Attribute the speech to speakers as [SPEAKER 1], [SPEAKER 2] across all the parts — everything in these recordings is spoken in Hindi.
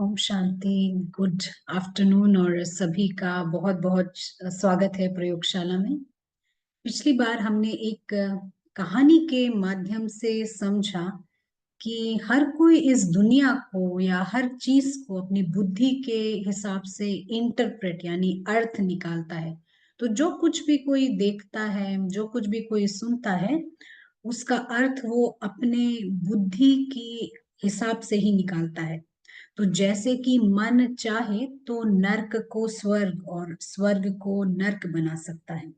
[SPEAKER 1] ओम शांति। गुड आफ्टरनून और सभी का बहुत बहुत स्वागत है प्रयोगशाला में। पिछली बार हमने एक कहानी के माध्यम से समझा कि हर कोई इस दुनिया को या हर चीज को अपनी बुद्धि के हिसाब से इंटरप्रेट यानी अर्थ निकालता है। तो जो कुछ भी कोई देखता है, जो कुछ भी कोई सुनता है, उसका अर्थ वो अपने बुद्धि की हिसाब से ही निकालता है। तो जैसे कि मन चाहे तो नर्क को स्वर्ग और स्वर्ग को नर्क बना सकता है।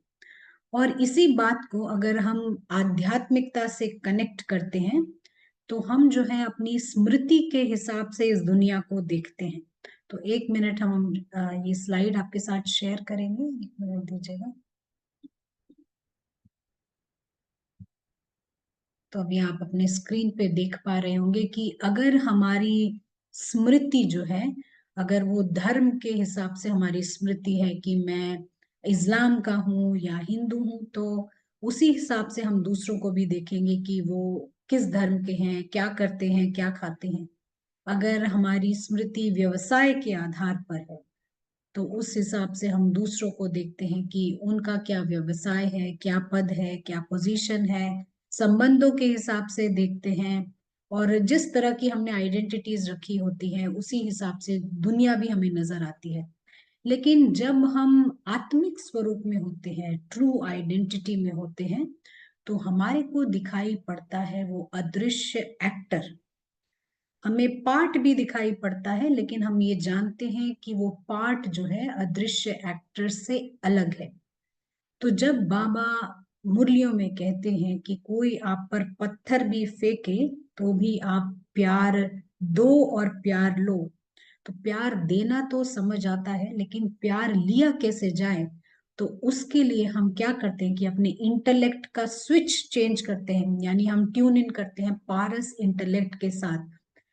[SPEAKER 1] और इसी बात को अगर हम आध्यात्मिकता से कनेक्ट करते हैं तो हम जो है अपनी स्मृति के हिसाब से इस दुनिया को देखते हैं। तो एक मिनट हम ये स्लाइड आपके साथ शेयर करेंगे। एक मिनट दीजिएगा। तो अभी आप अपने स्क्रीन पे देख पा रहे होंगे कि अगर हमारी स्मृति जो है, अगर वो धर्म के हिसाब से हमारी स्मृति है कि मैं इस्लाम का हूँ या हिंदू हूँ, तो उसी हिसाब से हम दूसरों को भी देखेंगे कि वो किस धर्म के हैं, क्या करते हैं, क्या खाते हैं। अगर हमारी स्मृति व्यवसाय के आधार पर है तो उस हिसाब से हम दूसरों को देखते हैं कि उनका क्या व्यवसाय है, क्या पद है, क्या पोजीशन है। संबंधों के हिसाब से देखते हैं। और जिस तरह की हमने आइडेंटिटीज रखी होती है उसी हिसाब से दुनिया भी हमें नजर आती है। लेकिन जब हम आत्मिक स्वरूप में होते हैं, ट्रू आइडेंटिटी में होते हैं, तो हमारे को दिखाई पड़ता है वो अदृश्य एक्टर। हमें पार्ट भी दिखाई पड़ता है, लेकिन हम ये जानते हैं कि वो पार्ट जो है अदृश्य एक्टर से अलग है। तो जब बाबा मुरलियों में कहते हैं कि कोई आप पर पत्थर भी फेंके तो भी आप प्यार दो और प्यार लो, तो प्यार देना तो समझ आता है, लेकिन प्यार लिया कैसे जाए, तो उसके लिए हम क्या करते हैं कि अपने इंटेलेक्ट का स्विच चेंज करते हैं, यानी हम ट्यून इन करते हैं पारस इंटेलेक्ट के साथ।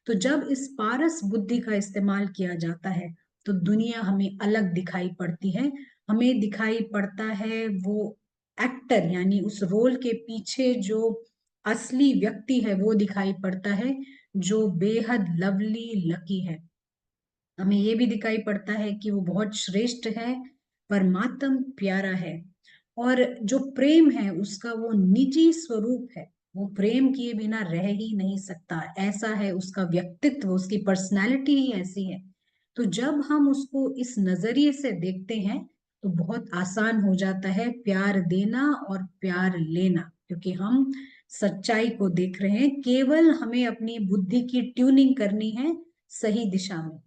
[SPEAKER 1] तो जब इस पारस बुद्धि का इस्तेमाल किया जाता है तो दुनिया हमें अलग दिखाई पड़ती है। हमें दिखाई पड़ता है वो एक्टर, यानी उस रोल के पीछे जो असली व्यक्ति है वो दिखाई पड़ता है, जो बेहद लवली लकी है। हमें ये भी दिखाई पड़ता है कि वो बहुत श्रेष्ठ है, परमात्म प्यारा है। और जो प्रेम है उसका वो निजी स्वरूप है, वो प्रेम किए बिना रह ही नहीं सकता, ऐसा है उसका व्यक्तित्व, उसकी पर्सनैलिटी ही ऐसी है। तो जब हम उसको इस नजरिए से देखते हैं तो बहुत आसान हो जाता है प्यार देना और प्यार लेना, क्योंकि हम सच्चाई को देख रहे हैं। केवल हमें अपनी बुद्धि की ट्यूनिंग करनी है सही दिशा में।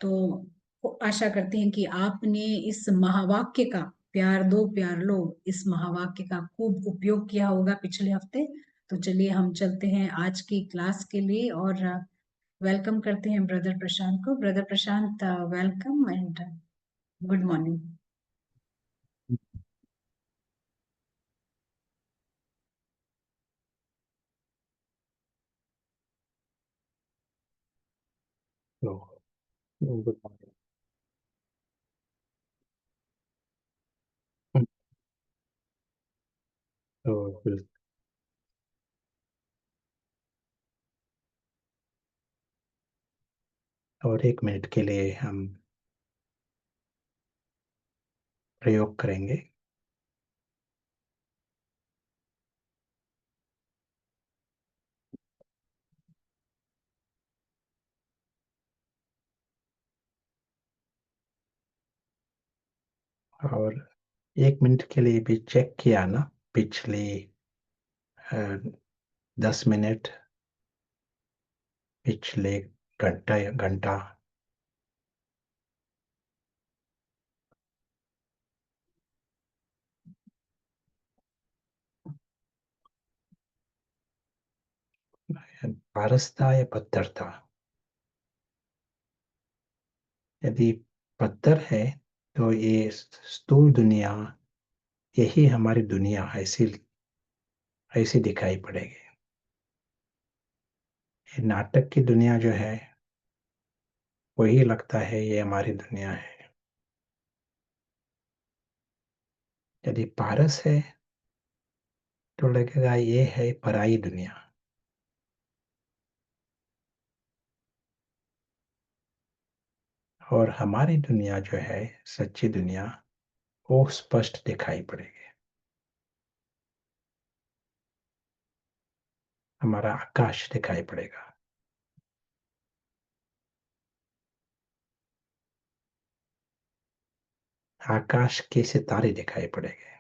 [SPEAKER 1] तो आशा करते हैं कि आपने इस महावाक्य का, प्यार दो प्यार लो, इस महावाक्य का खूब उपयोग किया होगा पिछले हफ्ते। तो चलिए हम चलते हैं आज की क्लास के लिए और वेलकम करते हैं ब्रदर प्रशांत को। Brother Prashant, welcome and good morning.
[SPEAKER 2] तो गुड मॉर्निंग। तो फिर और 1 मिनट के लिए हम प्रयोग करेंगे। और 1 मिनट के लिए भी चेक किया ना, पिछले 10 मिनट, पिछले घंटा या घंटा पारस था या पत्थर था? यदि पत्थर है तो ये स्थूल दुनिया, यही हमारी दुनिया ऐसी ऐसी दिखाई पड़ेगी। ये नाटक की दुनिया जो है वही लगता है ये हमारी दुनिया है। यदि पारस है तो लगेगा ये है पराई दुनिया। और हमारी दुनिया जो है, सच्ची दुनिया, वो स्पष्ट दिखाई पड़ेगी। हमारा आकाश दिखाई पड़ेगा। आकाश के सितारे दिखाई पड़ेंगे।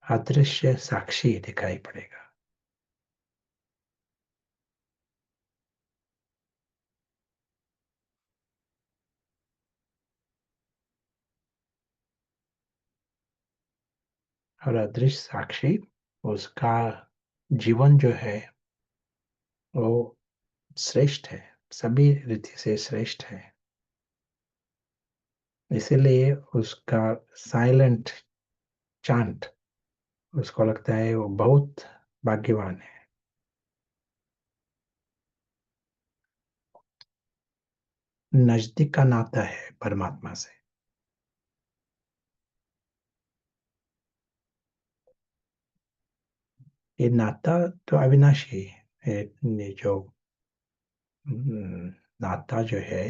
[SPEAKER 2] अदृश्य साक्षी दिखाई पड़ेगा। और अदृश्य साक्षी, उसका जीवन जो है वो श्रेष्ठ है, सभी रीति से श्रेष्ठ है। इसीलिए उसका साइलेंट चांट, उसको लगता है वो बहुत भाग्यवान है। नजदीक का नाता है परमात्मा से। ये नाता तो अविनाशी है। ये जो नाता जो है,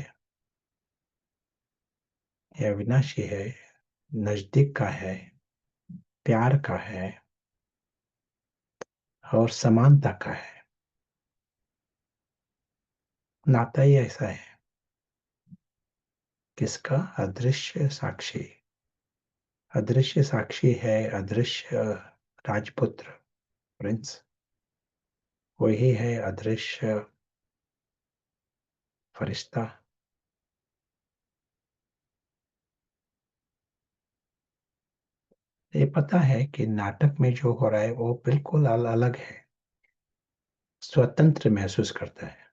[SPEAKER 2] ये अविनाशी है, नजदीक का है, प्यार का है और समानता का है। नाता ही ऐसा है। किसका? अदृश्य साक्षी। अदृश्य साक्षी है अदृश्य राजपुत्र, प्रिंस। वही है अदृश्य फरिश्ता। ये पता है कि नाटक में जो हो रहा है वो बिल्कुल अलग है। स्वतंत्र महसूस करता है।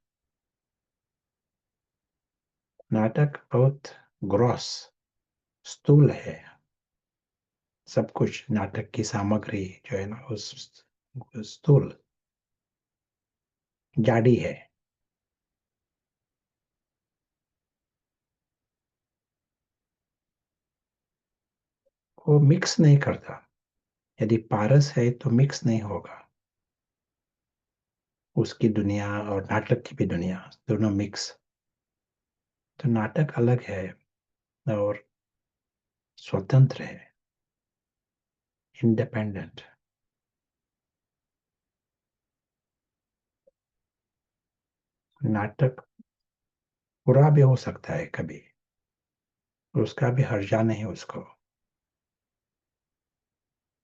[SPEAKER 2] नाटक बहुत ग्रॉस, स्थूल है। सब कुछ नाटक की सामग्री जो है ना, उस स्थूल जाडी है। वो मिक्स नहीं करता। यदि पारस है तो मिक्स नहीं होगा। उसकी दुनिया और नाटक की भी दुनिया, दोनों मिक्स। तो नाटक अलग है और स्वतंत्र है, इंडिपेंडेंट। नाटक बुरा भी हो सकता है कभी, उसका भी हर्जा नहीं उसको।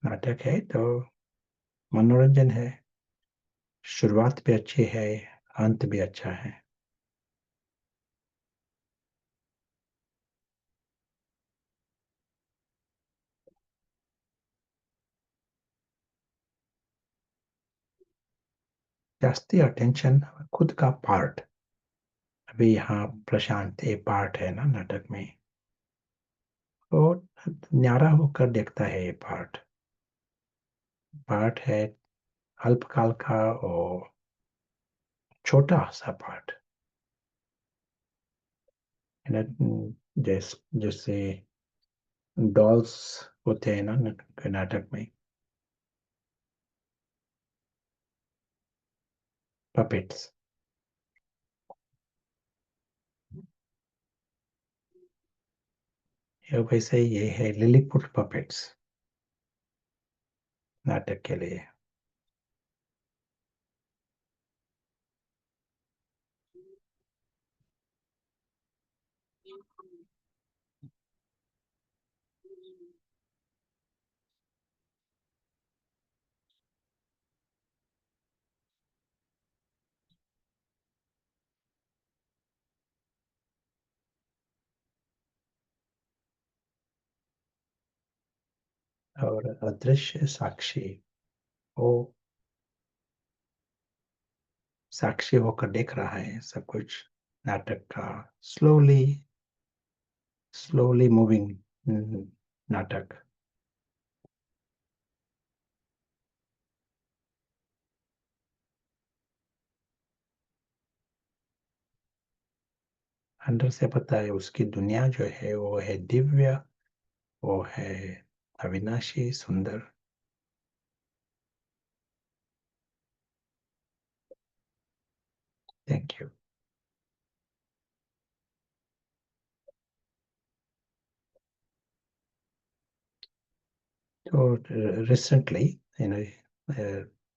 [SPEAKER 2] नाटक है तो मनोरंजन है। शुरुआत भी अच्छी है, अंत भी अच्छा है। जास्ती अटेंशन खुद का पार्ट। अभी यहाँ प्रशांत एक पार्ट है ना नाटक में, वो न्यारा होकर देखता है। ये पार्ट पार्ट है अल्पकाल का और छोटा सा पार्ट। जैसे डॉल्स होते हैं ना नाटक में, पपेट्स। वैसे ये है लिलीपुट पपेट्स नाटक के लिए। और अदृश्य साक्षी, वो साक्षी होकर देख रहा है सब कुछ नाटक का। स्लोली स्लोली मूविंग नाटक। अंदर से पता है उसकी दुनिया जो है वो है दिव्य, वो है अविनाशी, सुंदर। Thank you. तो रिसेंटली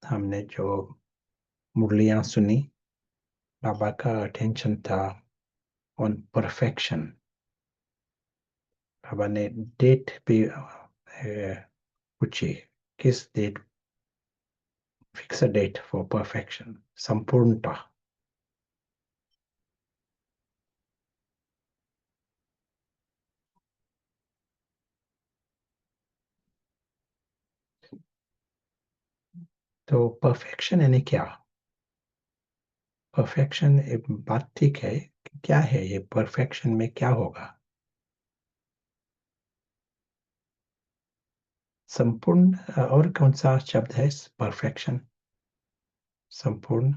[SPEAKER 2] हमने जो मुरलियाँ सुनी, बाबा का अटेंशन था ऑन परफेक्शन। बाबा ने डेट भी पूछी, किस date, fix a date for perfection, संपूर्णता। तो परफेक्शन यानी क्या? परफेक्शन एक बात ठीक है, क्या है ये परफेक्शन में क्या होगा? संपूर्ण और कौन सा शब्द है परफेक्शन? संपूर्ण।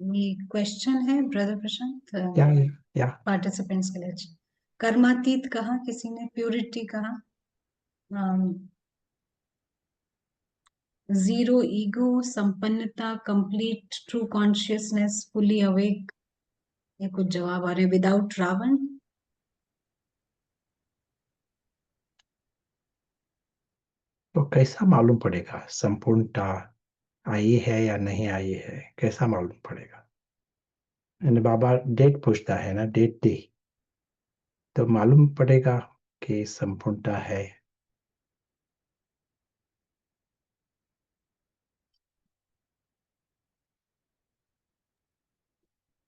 [SPEAKER 1] ये क्वेश्चन है ब्रदर प्रशांत,
[SPEAKER 2] या या
[SPEAKER 1] पार्टिसिपेंट्स के लिए। कर्मातीत कहा, किसी ने प्योरिटी कहा, जीरो ईगो, संपन्नता, complete true consciousness, fully awake, ये कुछ जवाब आ रहे हैं। विदाउट रावण,
[SPEAKER 2] तो कैसा मालूम पड़ेगा संपूर्णता आई है या नहीं आई है? कैसा मालूम पड़ेगा? यानी बाबा डेट पूछता है ना, डेट दी तो मालूम पड़ेगा कि संपूर्णता है।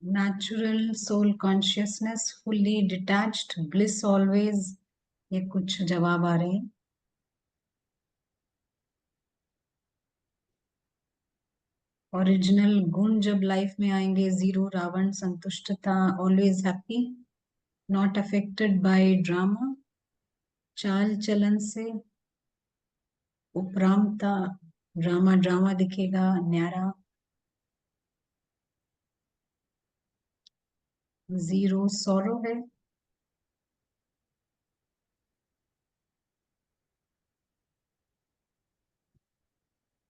[SPEAKER 1] Natural soul consciousness, fully detached, bliss always, ये कुछ जवाब आ रहे हैं। ओरिजिनल गुण जब लाइफ में आएंगे, जीरो रावण, संतुष्टता, always happy, not affected by drama, चाल चलन से, उपरामता, ड्रामा ड्रामा दिखेगा, न्यारा, जीरो सौरो है।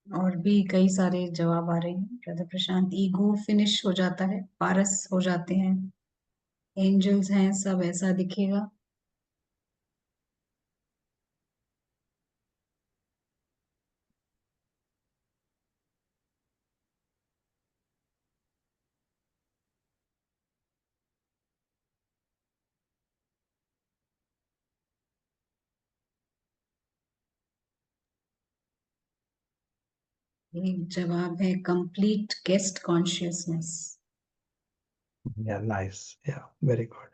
[SPEAKER 1] और भी कई सारे जवाब आ रहे हैं ब्रदर प्रशांत। ईगो फिनिश हो जाता है, पारस हो जाते हैं, एंजल्स हैं, सब ऐसा दिखेगा। एक जवाब है कंप्लीट गेस्ट कॉन्शियसनेस।
[SPEAKER 2] या नाइस, या वेरी गुड।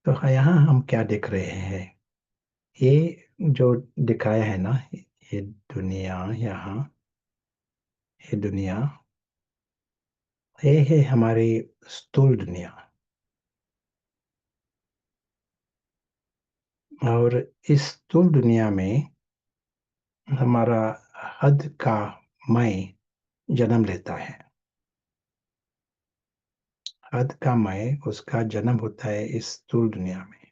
[SPEAKER 2] तो यहाँ हम क्या देख रहे हैं? ये जो दिखाया है ना, ये दुनिया, यहाँ ये दुनिया, ये है हमारी स्थूल दुनिया। और इस स्थूल दुनिया में हमारा हद का मैं जन्म लेता है। हद का मैं, उसका जन्म होता है इस स्थूल दुनिया में।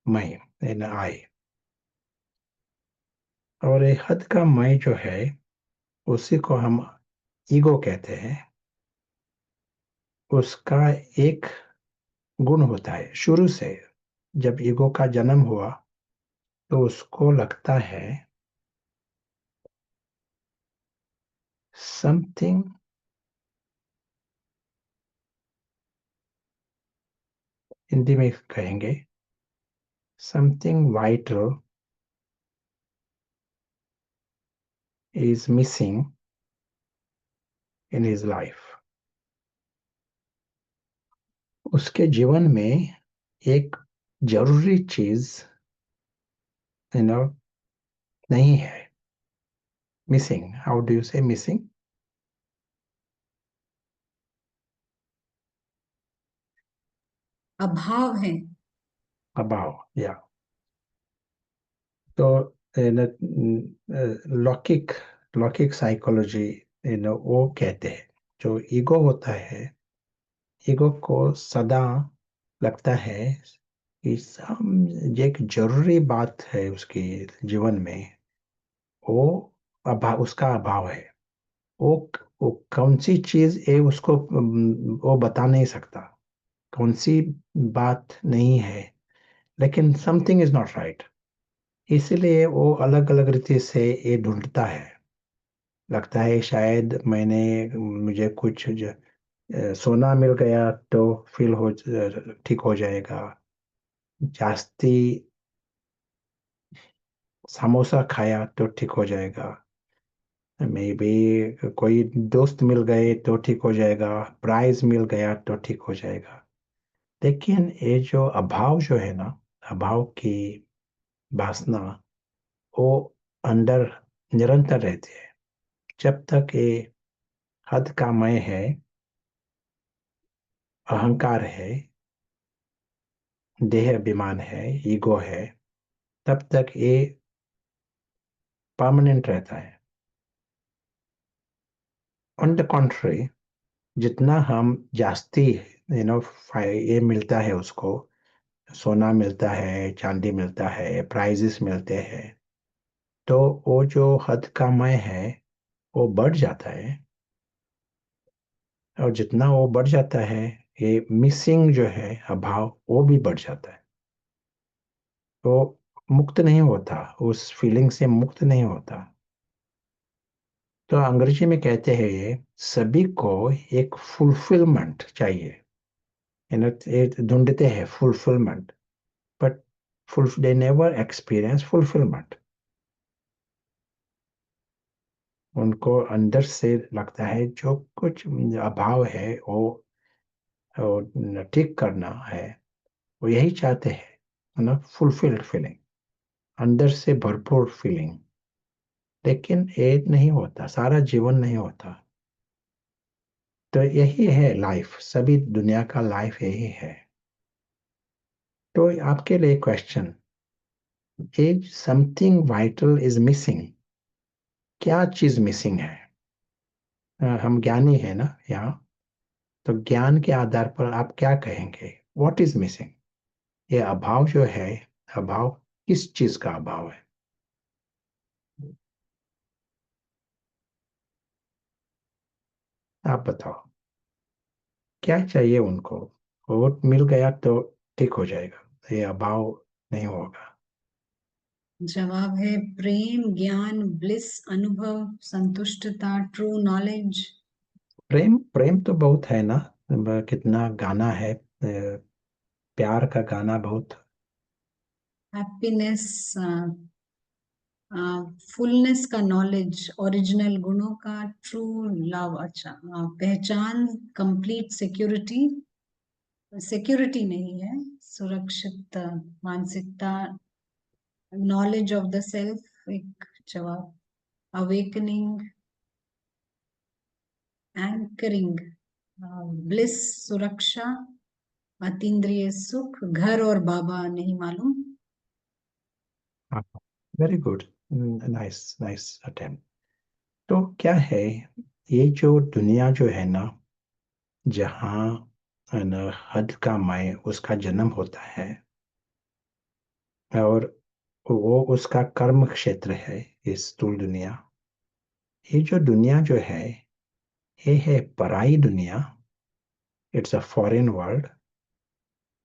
[SPEAKER 2] मैं, इन आई। और ये हद का मैं जो है, उसी को हम ईगो कहते हैं। उसका एक गुण होता है शुरू से। जब ईगो का जन्म हुआ तो उसको लगता है समथिंग, हिंदी में कहेंगे something vital is missing in his life. उसके जीवन में एक जरूरी चीज यू नो नहीं है। मिसिंग, हाउ डू यू से मिसिंग?
[SPEAKER 1] अभाव है।
[SPEAKER 2] अभाव, या। तो लौकिक लौकिक साइकोलॉजी वो कहते हैं जो ईगो होता है, ईगो को सदा लगता है कि ये एक जरूरी बात है उसके जीवन में, वो अभाव, उसका अभाव है। वो वो कौन सी चीज है उसको वो बता नहीं सकता, कौन सी बात नहीं है, लेकिन समथिंग इज नॉट राइट। इसलिए वो अलग अलग रीति से ये ढूंढता है। लगता है शायद मुझे कुछ सोना मिल गया तो ठीक हो जाएगा, जास्ती समोसा खाया तो ठीक हो जाएगा, मे बी कोई दोस्त मिल गए तो ठीक हो जाएगा, प्राइज मिल गया तो ठीक हो जाएगा। लेकिन ये जो अभाव जो है ना, अभाव की वासना, वो अंदर निरंतर रहती है। जब तक ये हद का मैं है, अहंकार है, देह अभिमान है, ईगो है, तब तक ये परमानेंट रहता है। ऑन द कॉन्ट्री, जितना हम जास्ती ये मिलता है उसको, सोना मिलता है, चांदी मिलता है, प्राइजेस मिलते हैं, तो वो जो हद का मैं है वो बढ़ जाता है। और जितना वो बढ़ जाता है, ये मिसिंग जो है अभाव, वो भी बढ़ जाता है। तो मुक्त नहीं होता, उस फीलिंग से मुक्त नहीं होता। तो अंग्रेजी में कहते हैं ये, सभी को एक फुलफिलमेंट चाहिए। ये ढूंढते हैं fulfilment, but they never experience fulfilment. उनको अंदर से लगता है जो कुछ अभाव है वो ठीक करना है। वो यही चाहते हैं ना, फुलफिल्ड फीलिंग, अंदर से भरपूर फीलिंग। लेकिन ये नहीं होता, सारा जीवन नहीं होता। तो यही है लाइफ, सभी दुनिया का लाइफ यही है। तो आपके लिए question, is something vital is missing? क्या चीज मिसिंग है? हम ज्ञानी है ना यहाँ, तो ज्ञान के आधार पर आप क्या कहेंगे, व्हाट इज मिसिंग? ये अभाव जो है, अभाव किस चीज का अभाव है? आप बताओ, क्या चाहिए उनको? वो मिल गया तो ठीक हो जाएगा, ये अभाव नहीं होगा।
[SPEAKER 1] जवाब है प्रेम, ज्ञान, ब्लिस, अनुभव, संतुष्टता, ट्रू नॉलेज।
[SPEAKER 2] प्रेम, प्रेम तो बहुत है ना, कितना गाना है, प्यार का गाना बहुत।
[SPEAKER 1] हैप्पीनेस, फुलनेस का नॉलेज, ओरिजिनल गुणों का, ट्रू लव। अच्छा, पहचान, कंप्लीट सिक्योरिटी, सिक्योरिटी नहीं है, सुरक्षित मानसिकता, नॉलेज ऑफ द सेल्फ एक जवाब, अवेकनिंग, एंकरिंग, ब्लिस सुरक्षा, अतीन्द्रिय सुख, घर और बाबा नहीं मालूम।
[SPEAKER 2] Very good, nice nice attempt. तो क्या है, ये जो दुनिया जो है ना, जहाँ है ना, हद का मैं उसका जन्म होता है, और वो उसका कर्म क्षेत्र है, ये स्थूल दुनिया। ये जो दुनिया जो है, ये है पराई दुनिया। इट्स अ फॉरेन वर्ल्ड,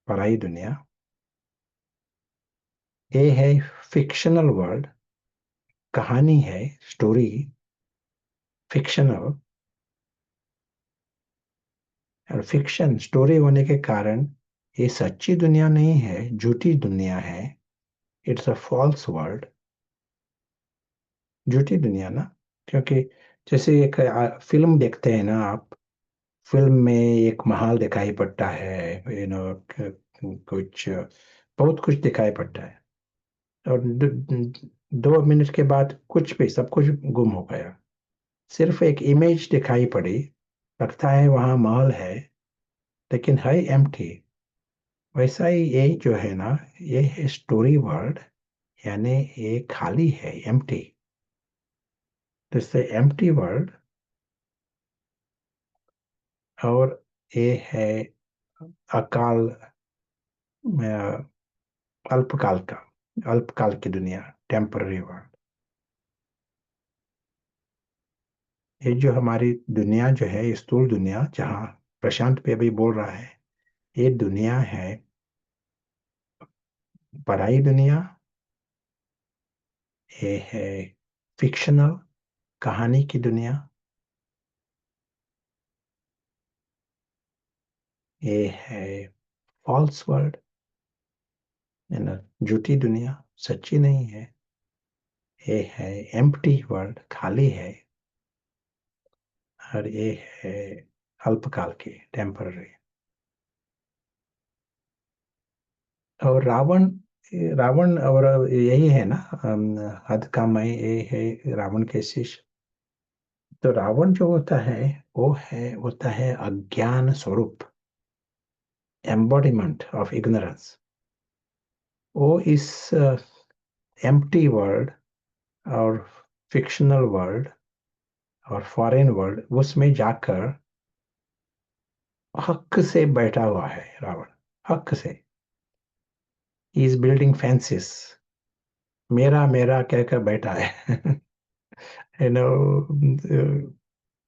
[SPEAKER 2] पराई दुनिया। ये है फिक्शनल वर्ल्ड, कहानी है, स्टोरी, फिक्शनल। और फिक्शन स्टोरी होने के कारण ये सच्ची दुनिया नहीं है, झूठी दुनिया है। इट्स अ फॉल्स वर्ल्ड, झूठी दुनिया ना। क्योंकि जैसे एक फिल्म देखते हैं ना आप, फिल्म में एक महल दिखाई पड़ता है, कुछ बहुत कुछ दिखाई पड़ता है, और 2 मिनट के बाद कुछ भी, सब कुछ गुम हो गया। सिर्फ एक इमेज दिखाई पड़ी, लगता है वहां महल है, लेकिन है एम्प्टी। वैसा ही ये जो है ना, ये है स्टोरी वर्ल्ड, यानी ये खाली है, एम्प्टी। जैसे एम्प्टी वर्ल्ड। और ये है अकाल, अल्पकाल का, अल्पकाल की दुनिया, टेम्पररी वर्ल्ड। ये जो हमारी दुनिया जो है, स्थूल दुनिया, जहाँ प्रशांत पे अभी बोल रहा है, ये दुनिया है पराई दुनिया। ये है फिक्शनल, कहानी की दुनिया। ये है फॉल्स वर्ल्ड, है ना, झूठी दुनिया, सच्ची नहीं है। ये है एम्प्टी वर्ल्ड, खाली है। और ये है अल्पकाल की, टेम्पररी। और रावण, रावण और यही है ना, हद का मैं, ये है रावण के शिष्य। तो रावण जो होता है, वो है, होता है अज्ञान स्वरूप, एम्बॉडीमेंट ऑफ इग्नोरेंस। वो इस एम्प्टी वर्ल्ड और फिक्शनल वर्ल्ड और फॉरेन वर्ल्ड, उसमें जाकर हक से बैठा हुआ है रावण। हक से ही इज बिल्डिंग फेंसेस, मेरा मेरा कहकर बैठा है। You know,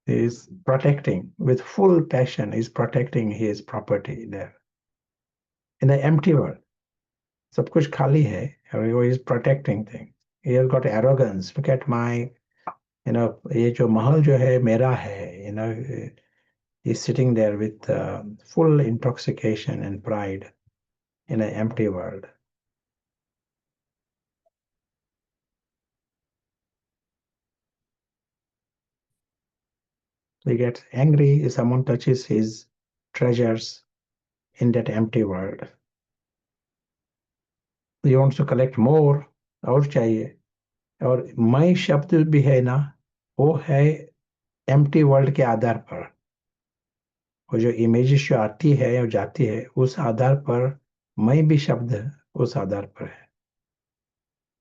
[SPEAKER 2] is protecting with full passion, is protecting his property there in the empty world. सब कुछ खाली है और वो is protecting thing. He has got arrogance. Look at my, ये जो महल जो है मेरा है, he's sitting there with full intoxication and pride in an empty world. He gets angry if someone touches his treasures in that empty world. He wants to collect more, और चाहिए। और मैं शब्द भी है ना, वो है एम्प्टी वर्ल्ड के आधार पर। वो जो इमेजेस जो आती है और जाती है, उस आधार पर मैं भी शब्द उस आधार पर है।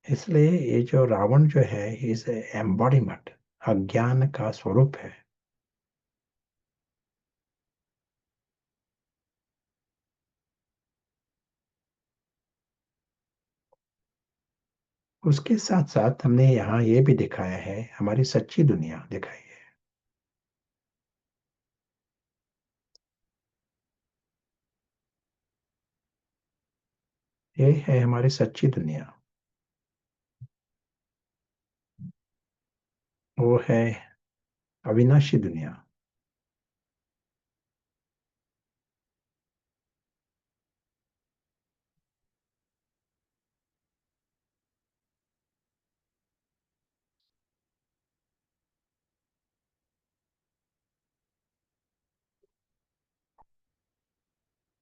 [SPEAKER 2] इसलिए ये जो रावण जो है, इज एम्बॉडीमेंट, अज्ञान का स्वरूप है। उसके साथ साथ हमने यहाँ ये भी दिखाया है, हमारी सच्ची दुनिया दिखाई है। ये है हमारी सच्ची दुनिया। वो है अविनाशी दुनिया।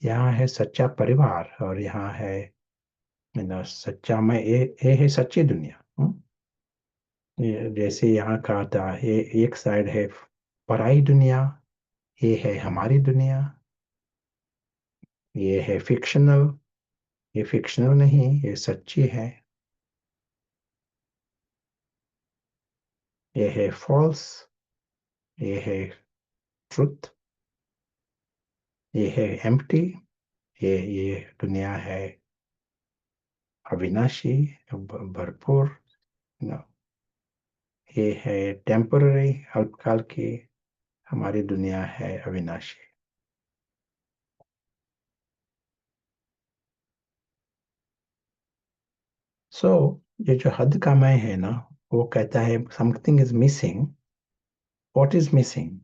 [SPEAKER 2] यहाँ है सच्चा परिवार, और यहाँ है सच्चा मैं, ये है सच्ची दुनिया। ये जैसे यहाँ का था, ये एक साइड है पराई दुनिया, ये है हमारी दुनिया। ये है फिक्शनल, ये फिक्शनल नहीं, ये सच्ची है। ये है फॉल्स, ये है ट्रुथ। ये है एम्प्टी, ये दुनिया है अविनाशी, भरपूर। न, ये है टेम्पररी, अल्पकाल की। हमारी दुनिया है अविनाशी। ये जो हद का मैं है ना, वो कहता है something is missing. What is missing?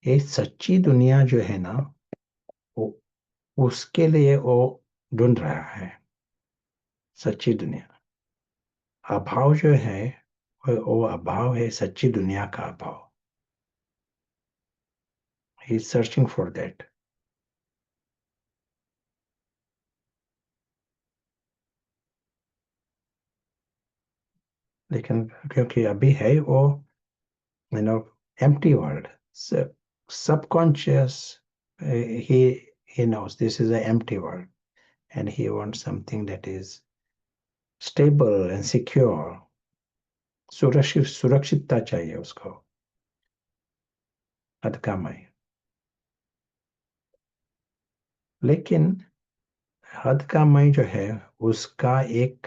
[SPEAKER 2] ये सच्ची दुनिया जो है ना, वो, उसके लिए वो ढूंढ रहा है सच्ची दुनिया। अभाव जो है, वो अभाव है सच्ची दुनिया का अभाव। He is searching for that. लेकिन क्योंकि अभी है वो, you know, empty world, so subconscious, he he knows this is an empty world, and he wants something that is stable and secure। सुरक्षितता चाहिए उसको, अधकामय। लेकिन हद का मैं जो है उसका एक,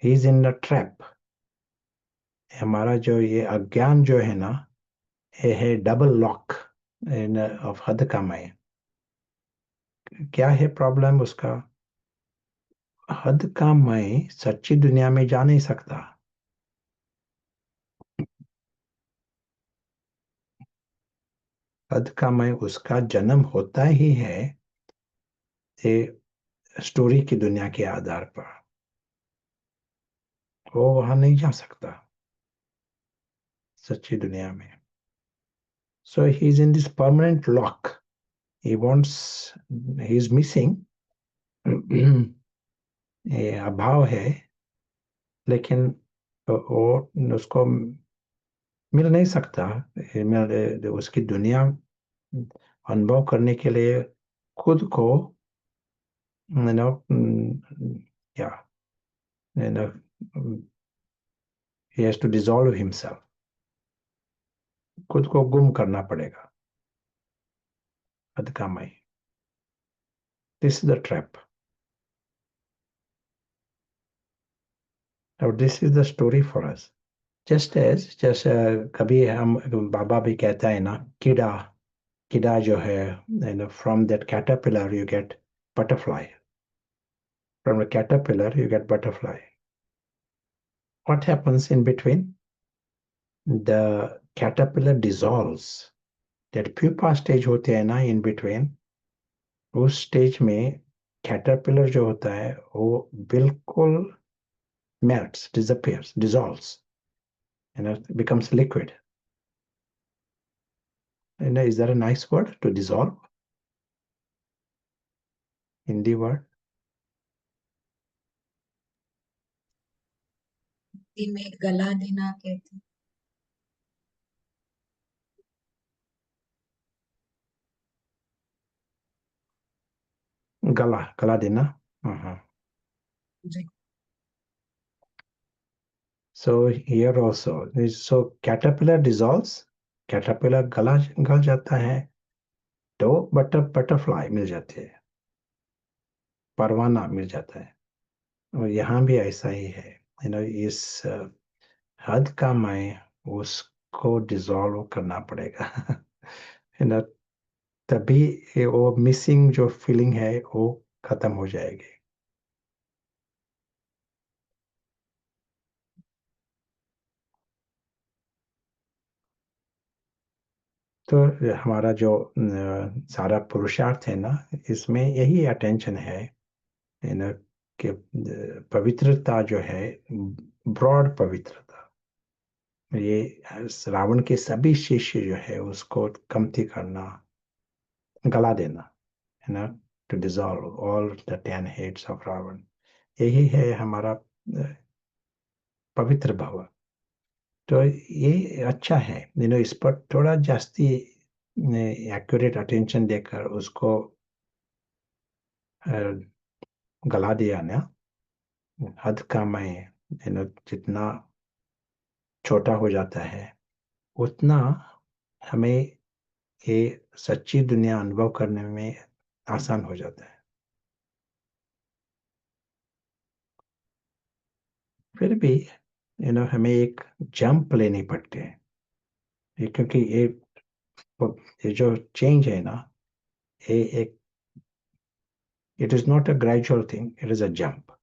[SPEAKER 2] ही इज इन द ट्रैप। हमारा जो ये अज्ञान जो है ना, ये है डबल लॉक इन ऑफ हद का मैं। क्या है प्रॉब्लम उसका? हद का मैं सच्ची दुनिया में जा नहीं सकता। हद का मैं उसका जन्म होता ही है ये स्टोरी की दुनिया के आधार पर। वो वहां नहीं जा सकता सच्ची दुनिया में। So he is in this permanent lock. He wants, he is missing ये अभाव है, लेकिन वो उसको मिल नहीं सकता। उसकी दुनिया अनुभव करने के लिए खुद को, यू नो, या you know, he has to dissolve himself। खुद को गुम करना पड़ेगा अधकामय। दिस इज द ट्रैप और this is the story for us. Just as, जैसे कभी हम, बाबा भी कहता है ना, कीड़ा, कीड़ा जो है, from that caterpillar you get butterfly, from the caterpillar you get butterfly. What happens in between? The caterpillar dissolves. That pupa stage होते हैं ना इन बिटवीन, उस स्टेज में कैटरपिलर जो होता है वो बिल्कुल melts, disappears, dissolves, becomes liquid. Is that a nice word to dissolve? Hindi word?
[SPEAKER 1] Hindi में गला देना कहते हैं।
[SPEAKER 2] Gala, gala देना। Uh-huh.
[SPEAKER 1] Ji.
[SPEAKER 2] So here also, so caterpillar dissolves, caterpillar गला गल जाता है, तो बटरफ्लाई मिल जाती है, परवाना मिल जाता है। और यहाँ भी ऐसा ही है। इस हद का मैं उसको डिसॉल्व करना पड़ेगा। यू नो तभी वो मिसिंग जो फीलिंग है वो खत्म हो जाएगी। तो हमारा जो सारा पुरुषार्थ है ना, इसमें यही अटेंशन है, कि पवित्रता जो है, ब्रॉड पवित्रता, ये रावण के सभी शिष्य जो है उसको कमती करना, गला देना, है ना, to dissolve all the 10 heads of Ravan. यही है हमारा पवित्र भव। तो ये अच्छा है, इस पर थोड़ा जास्ती एक्यूरेट अटेंशन देकर उसको गला दिया ना। हद का मैं, जितना छोटा हो जाता है उतना हमें ये सच्ची दुनिया अनुभव करने में आसान हो जाता है। फिर भी हमें एक जंप लेनी पड़ती है, क्योंकि ये जो चेंज है ना, ये एक, it is not a gradual thing, it is a jump.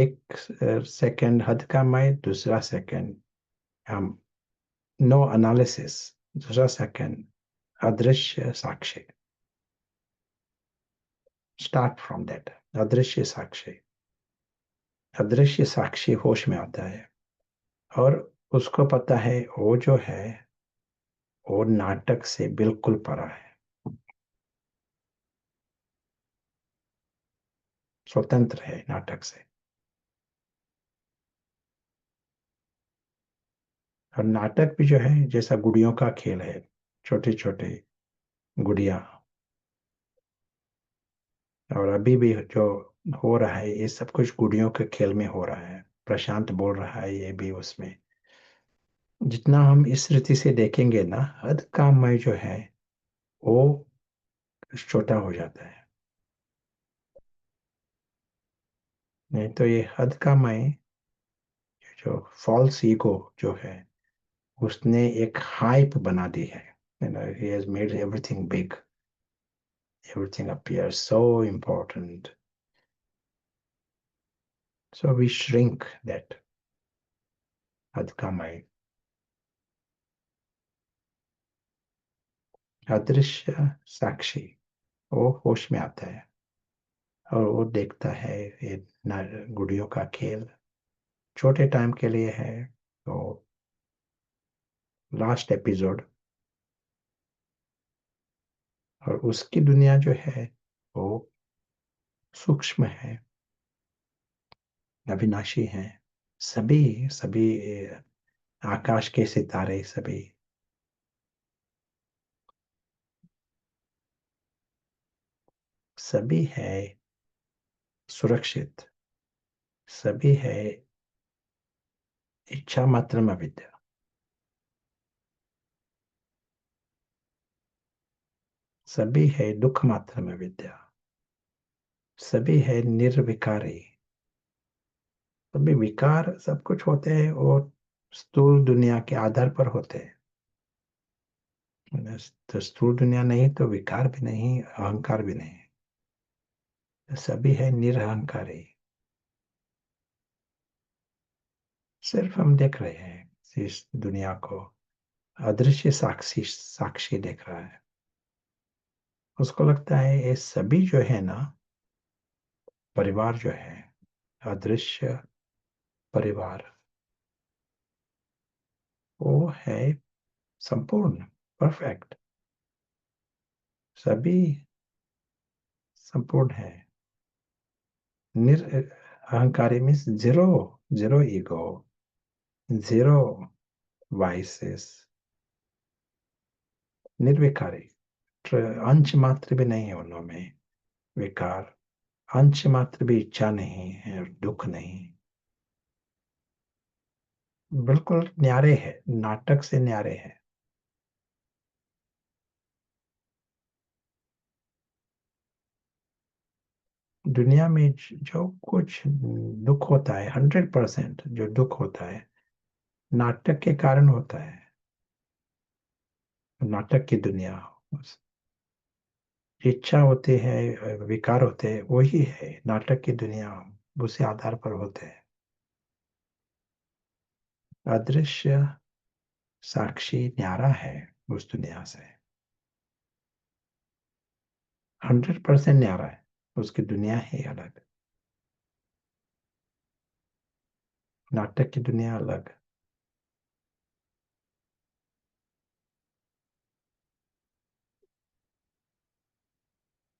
[SPEAKER 2] एक सेकंड हद का मैं, दूसरा सेकंड हम, नो एनालिसिस, दूसरा सेकंड अदृश्य साक्षी। स्टार्ट फ्रॉम दैट अदृश्य साक्षी। अदृश्य साक्षी होश में आता है और उसको पता है वो जो है वो नाटक से बिल्कुल परा है, स्वतंत्र है नाटक से। और नाटक भी जो है जैसा गुड़ियों का खेल है, छोटे छोटे गुड़िया। और अभी भी जो हो रहा है ये सब कुछ गुड़ियों के खेल में हो रहा है। प्रशांत बोल रहा है ये भी उसमें। जितना हम इस रीति से देखेंगे ना, हद का मैं जो है वो छोटा हो जाता है। नहीं तो ये हद का मैं, जो फॉल्स ईगो जो है, उसने एक हाइप बना दी है. He has made everything big. Everything appears so important. So we shrink that हद का मैं. अदृश्य साक्षी, वो होश में आता है और वो देखता है ये गुड़ियों का खेल छोटे टाइम के लिए है. तो लास्ट एपिसोड, और उसकी दुनिया जो है वो सूक्ष्म है, अविनाशी है. सभी सभी आकाश के सितारे सभी सभी है सुरक्षित. सभी है इच्छा मात्र में विद्या. सभी है दुख मात्र में विद्या. सभी है निर्विकारी. सभी विकार सब कुछ होते हैं और स्थूल दुनिया के आधार पर होते हैं. तो स्थूल दुनिया नहीं तो विकार भी नहीं, अहंकार भी नहीं. तो सभी है निरहंकारी. सिर्फ हम देख रहे हैं इस दुनिया को. अदृश्य साक्षी साक्षी देख रहा है. उसको लगता है ये सभी जो है ना, परिवार जो है, अदृश्य परिवार, वो है संपूर्ण, परफेक्ट. सभी संपूर्ण है. निर अहंकारी means zero, zero ego, zero vices, निर्विकारी. अंश मात्र भी नहीं है उनमें विकार. अंश मात्र भी इच्छा नहीं है, दुख नहीं. बिल्कुल न्यारे है, नाटक से न्यारे है. दुनिया में जो कुछ दुख होता है, 100% जो दुख होता है नाटक के कारण होता है. नाटक की दुनिया, इच्छा होती है, विकार होते हैं, वही है नाटक की दुनिया. उसी आधार पर होते हैं. अदृश्य साक्षी न्यारा है उस दुनिया से. 100% न्यारा है. उसकी दुनिया है अलग, नाटक की दुनिया अलग.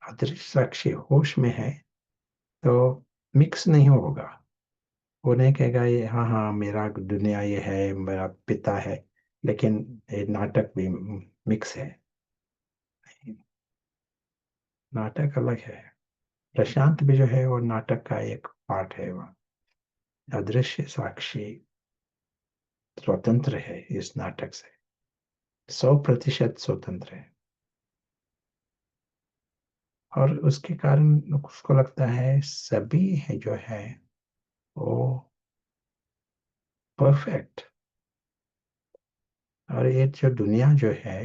[SPEAKER 2] अदृश्य साक्षी होश में है तो मिक्स नहीं होगा. वो नहीं कहेगा ये हाँ हाँ मेरा दुनिया ये है, मेरा पिता है, लेकिन ये नाटक भी मिक्स है. नाटक अलग है. प्रशांत भी जो है वो नाटक का एक पार्ट है. वो अदृश्य साक्षी स्वतंत्र है इस नाटक से, 100% स्वतंत्र है. और उसके कारण उसको लगता है सभी है जो है वो परफेक्ट. और ये जो दुनिया जो है,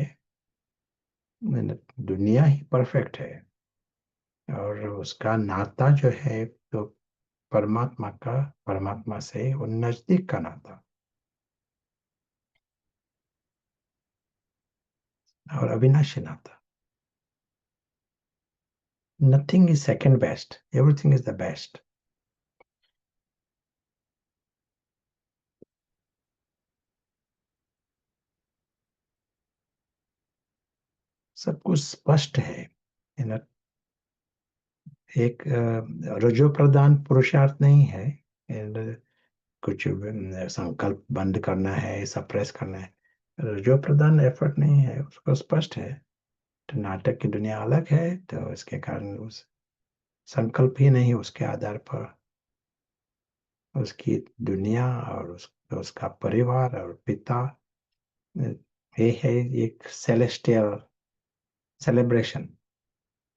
[SPEAKER 2] दुनिया ही परफेक्ट है. और उसका नाता जो है तो परमात्मा का, परमात्मा से वो नजदीक का नाता. और अविनाशी नाता. Nothing is second best, everything is the best. सब कुछ स्पष्ट है. एक रजो प्रधान पुरुषार्थ नहीं है. And, कुछ संकल्प बंद करना है, सप्रेस करना है, रजो प्रधान एफर्ट नहीं है. उसको स्पष्ट है. तो नाटक की दुनिया अलग है तो इसके कारण उस संकल्प ही नहीं, उसके आधार पर उसकी दुनिया और उसका परिवार और पिता, ये है एक सेलेस्टियल सेलिब्रेशन,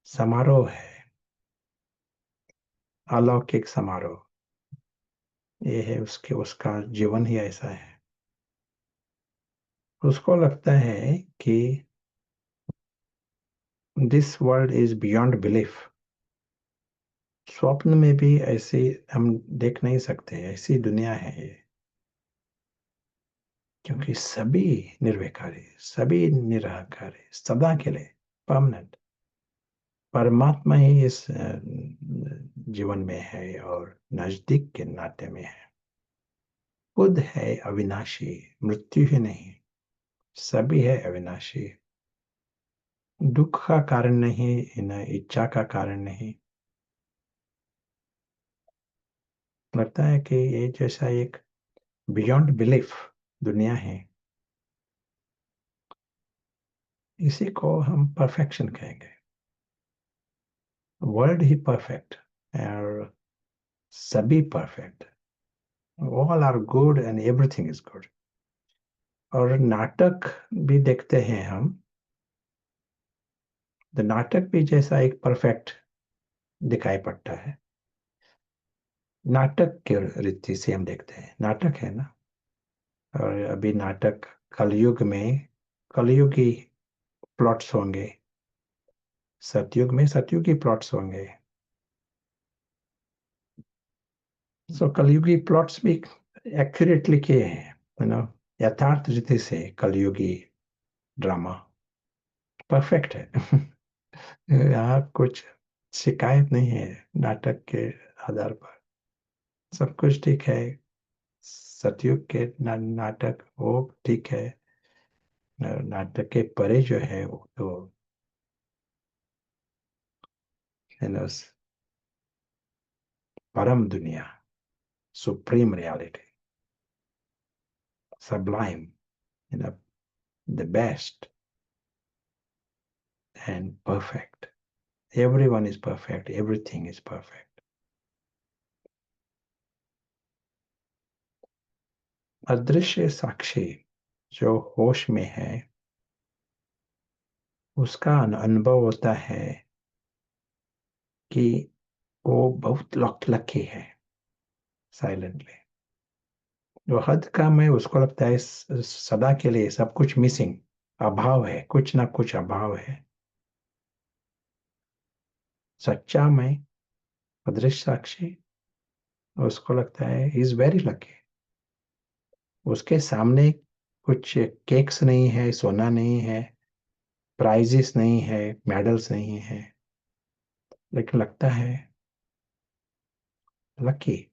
[SPEAKER 2] समारोह है, अलौकिक समारोह. ये है उसके, उसका जीवन ही ऐसा है। उसको लगता है कि this world is beyond belief. स्वप्न में भी ऐसी हम देख नहीं सकते, ऐसी दुनिया है ये, क्योंकि सभी निर्विकारी, सभी निराकारी, सदा के लिए परमानेंट परमात्मा ही इस जीवन में है और नजदीक के नाते में है। खुद है अविनाशी, मृत्यु ही नहीं, सभी है अविनाशी। दुख का कारण नहीं, न इच्छा का कारण नहीं। लगता है कि ये जैसा एक बियॉन्ड बिलीफ दुनिया है, इसी को हम परफेक्शन कहेंगे। वर्ल्ड ही परफेक्ट और सभी perfect, all are good and everything is good. और नाटक भी देखते हैं हम, तो नाटक भी जैसा एक परफेक्ट दिखाई पड़ता है। नाटक के रीति से हम देखते हैं, नाटक है ना। और अभी नाटक कलयुग में कलयुगी प्लॉट्स होंगे, सतयुग में सतयुगी प्लॉट्स होंगे। सो कलयुगी प्लॉट्स भी एक्यूरेटली किए हैं, यथार्थ रीति से कलयुगी ड्रामा परफेक्ट है। यहाँ कुछ शिकायत नहीं है नाटक के आधार पर, सब कुछ ठीक है। सतयुग के नाटक वो ठीक है, नाटक के परे जो है वो तो है ना, परम दुनिया, supreme reality, sublime, the best and perfect. Everyone is perfect, everything is perfect. अदृश्य साक्षी जो होश में है, उसका अनुभव होता है कि वो बहुत लकी है, साइलेंटली। जो हद कम है उसको लगता है सदा के लिए सब कुछ मिसिंग, अभाव है, कुछ ना कुछ अभाव है। सच्चा मैं, अदृश्य साक्षी, उसको लगता है इज वेरी लकी। उसके सामने कुछ केक्स नहीं है, सोना नहीं है, प्राइजेस नहीं है, मेडल्स नहीं है, लेकिन लगता है लकी।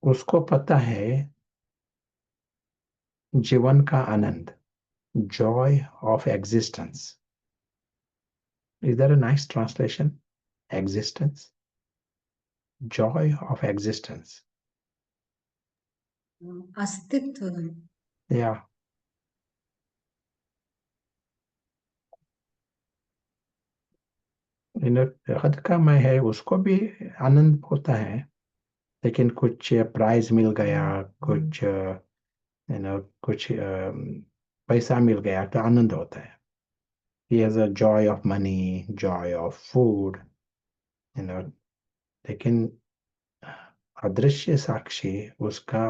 [SPEAKER 2] उसको पता है जीवन का आनंद, joy of existence. Is there a nice translation? Existence, joy of existence,
[SPEAKER 1] अस्तित्व।
[SPEAKER 2] या इन हद का मैं है, उसको भी आनंद होता है, लेकिन कुछ प्राइज मिल गया, कुछ कुछ पैसा मिल गया तो आनंद होता है। he has a joy of money, joy of food, you know, लेकिन अदृश्य साक्षी, उसका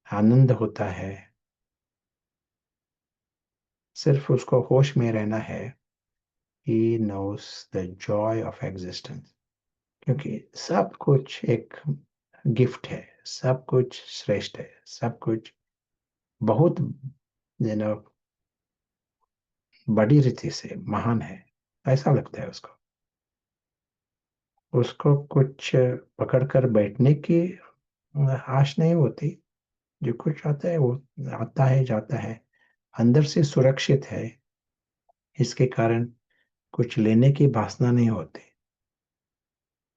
[SPEAKER 2] आनंद होता है, सिर्फ उसको होश में रहना है। he knows the joy of existence, क्योंकि सब कुछ एक गिफ्ट है, सब कुछ श्रेष्ठ है, सब कुछ बहुत बड़ी रीति से महान है, ऐसा लगता है उसको। उसको कुछ पकड़कर बैठने की आश नहीं होती। जो कुछ आता है वो आता है जाता है, अंदर से सुरक्षित है, इसके कारण कुछ लेने की वासना नहीं होती,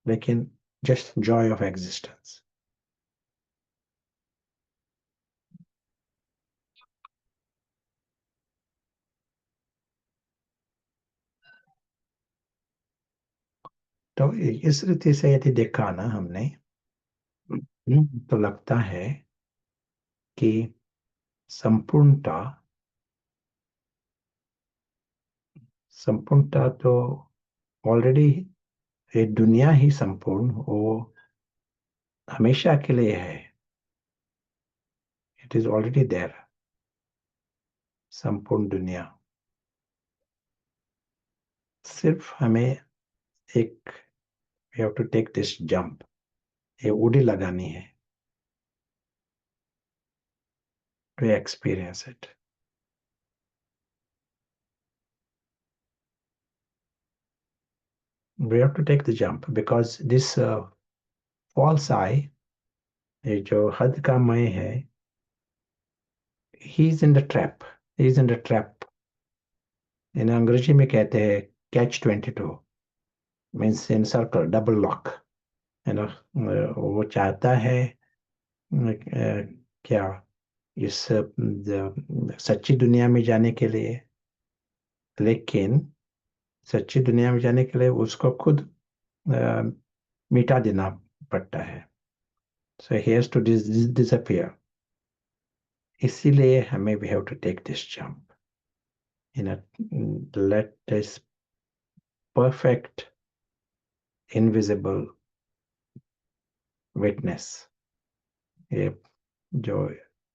[SPEAKER 2] लेकिन जस्ट जॉय ऑफ एग्जिस्टेंस। तो इस रीति से यदि देखा ना हमने, तो लगता है कि संपूर्णता, संपूर्णता तो ऑलरेडी, ये दुनिया ही संपूर्ण, वो हमेशा के लिए है, इट इज ऑलरेडी देयर, संपूर्ण दुनिया। सिर्फ हमें एक, we have to take this jump, ये उड़ी लगानी है, to experience it. We have to take the jump because this false I, ये जो हद का मैं है, he is in the trap, he is in the trap। इन अंग्रेजी में कहते हैं catch-22, means in circle, double lock, है ना। वो चाहता है क्या, इस सच्ची दुनिया में जाने के लिए, लेकिन सच्ची दुनिया में जाने के लिए उसको खुद मिटा देना पड़ता है। So he has to disappear। इसीलिए हमें we have to take this jump, let this perfect invisible witness, ये जो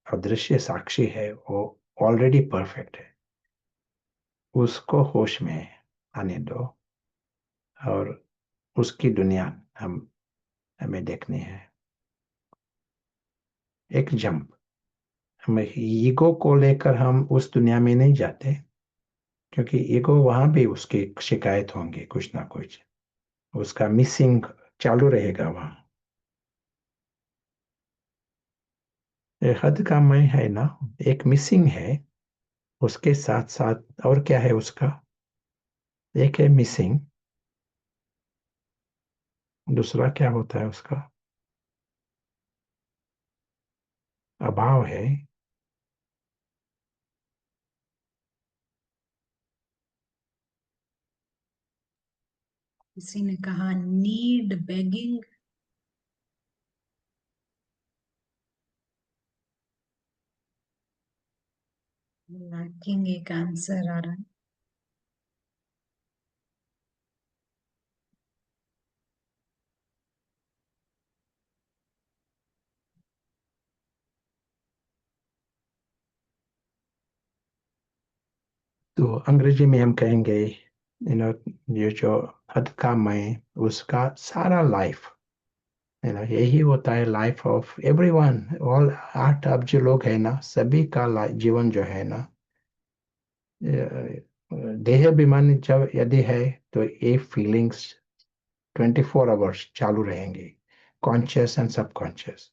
[SPEAKER 2] अदृश्य साक्षी है वो ऑलरेडी परफेक्ट है, उसको होश में आने दो और उसकी दुनिया हमें देखनी है। एक जंप, हम ईगो को लेकर हम उस दुनिया में नहीं जाते, क्योंकि ईगो वहां भी उसकी शिकायत होंगी, कुछ ना कुछ उसका मिसिंग चालू रहेगा वहां। ये हद का मैं है ना, एक मिसिंग है, उसके साथ साथ और क्या है उसका, एक है मिसिंग, दूसरा क्या होता है उसका, अभाव है।
[SPEAKER 1] किसी ने कहा नीड, बेगिंग, लैकिंग, एक आंसर आ रहा है।
[SPEAKER 2] तो अंग्रेजी में हम कहेंगे ये जो हद का मैं, उसका सारा लाइफ, यही होता है लाइफ ऑफ एवरीवन, ऑल 8 अब्ज लोग है ना, सभी का जीवन जो है ना, देह अभिमानी जब यदि है तो ये फीलिंग्स 24 आवर्स चालू रहेंगी, conscious and subconscious.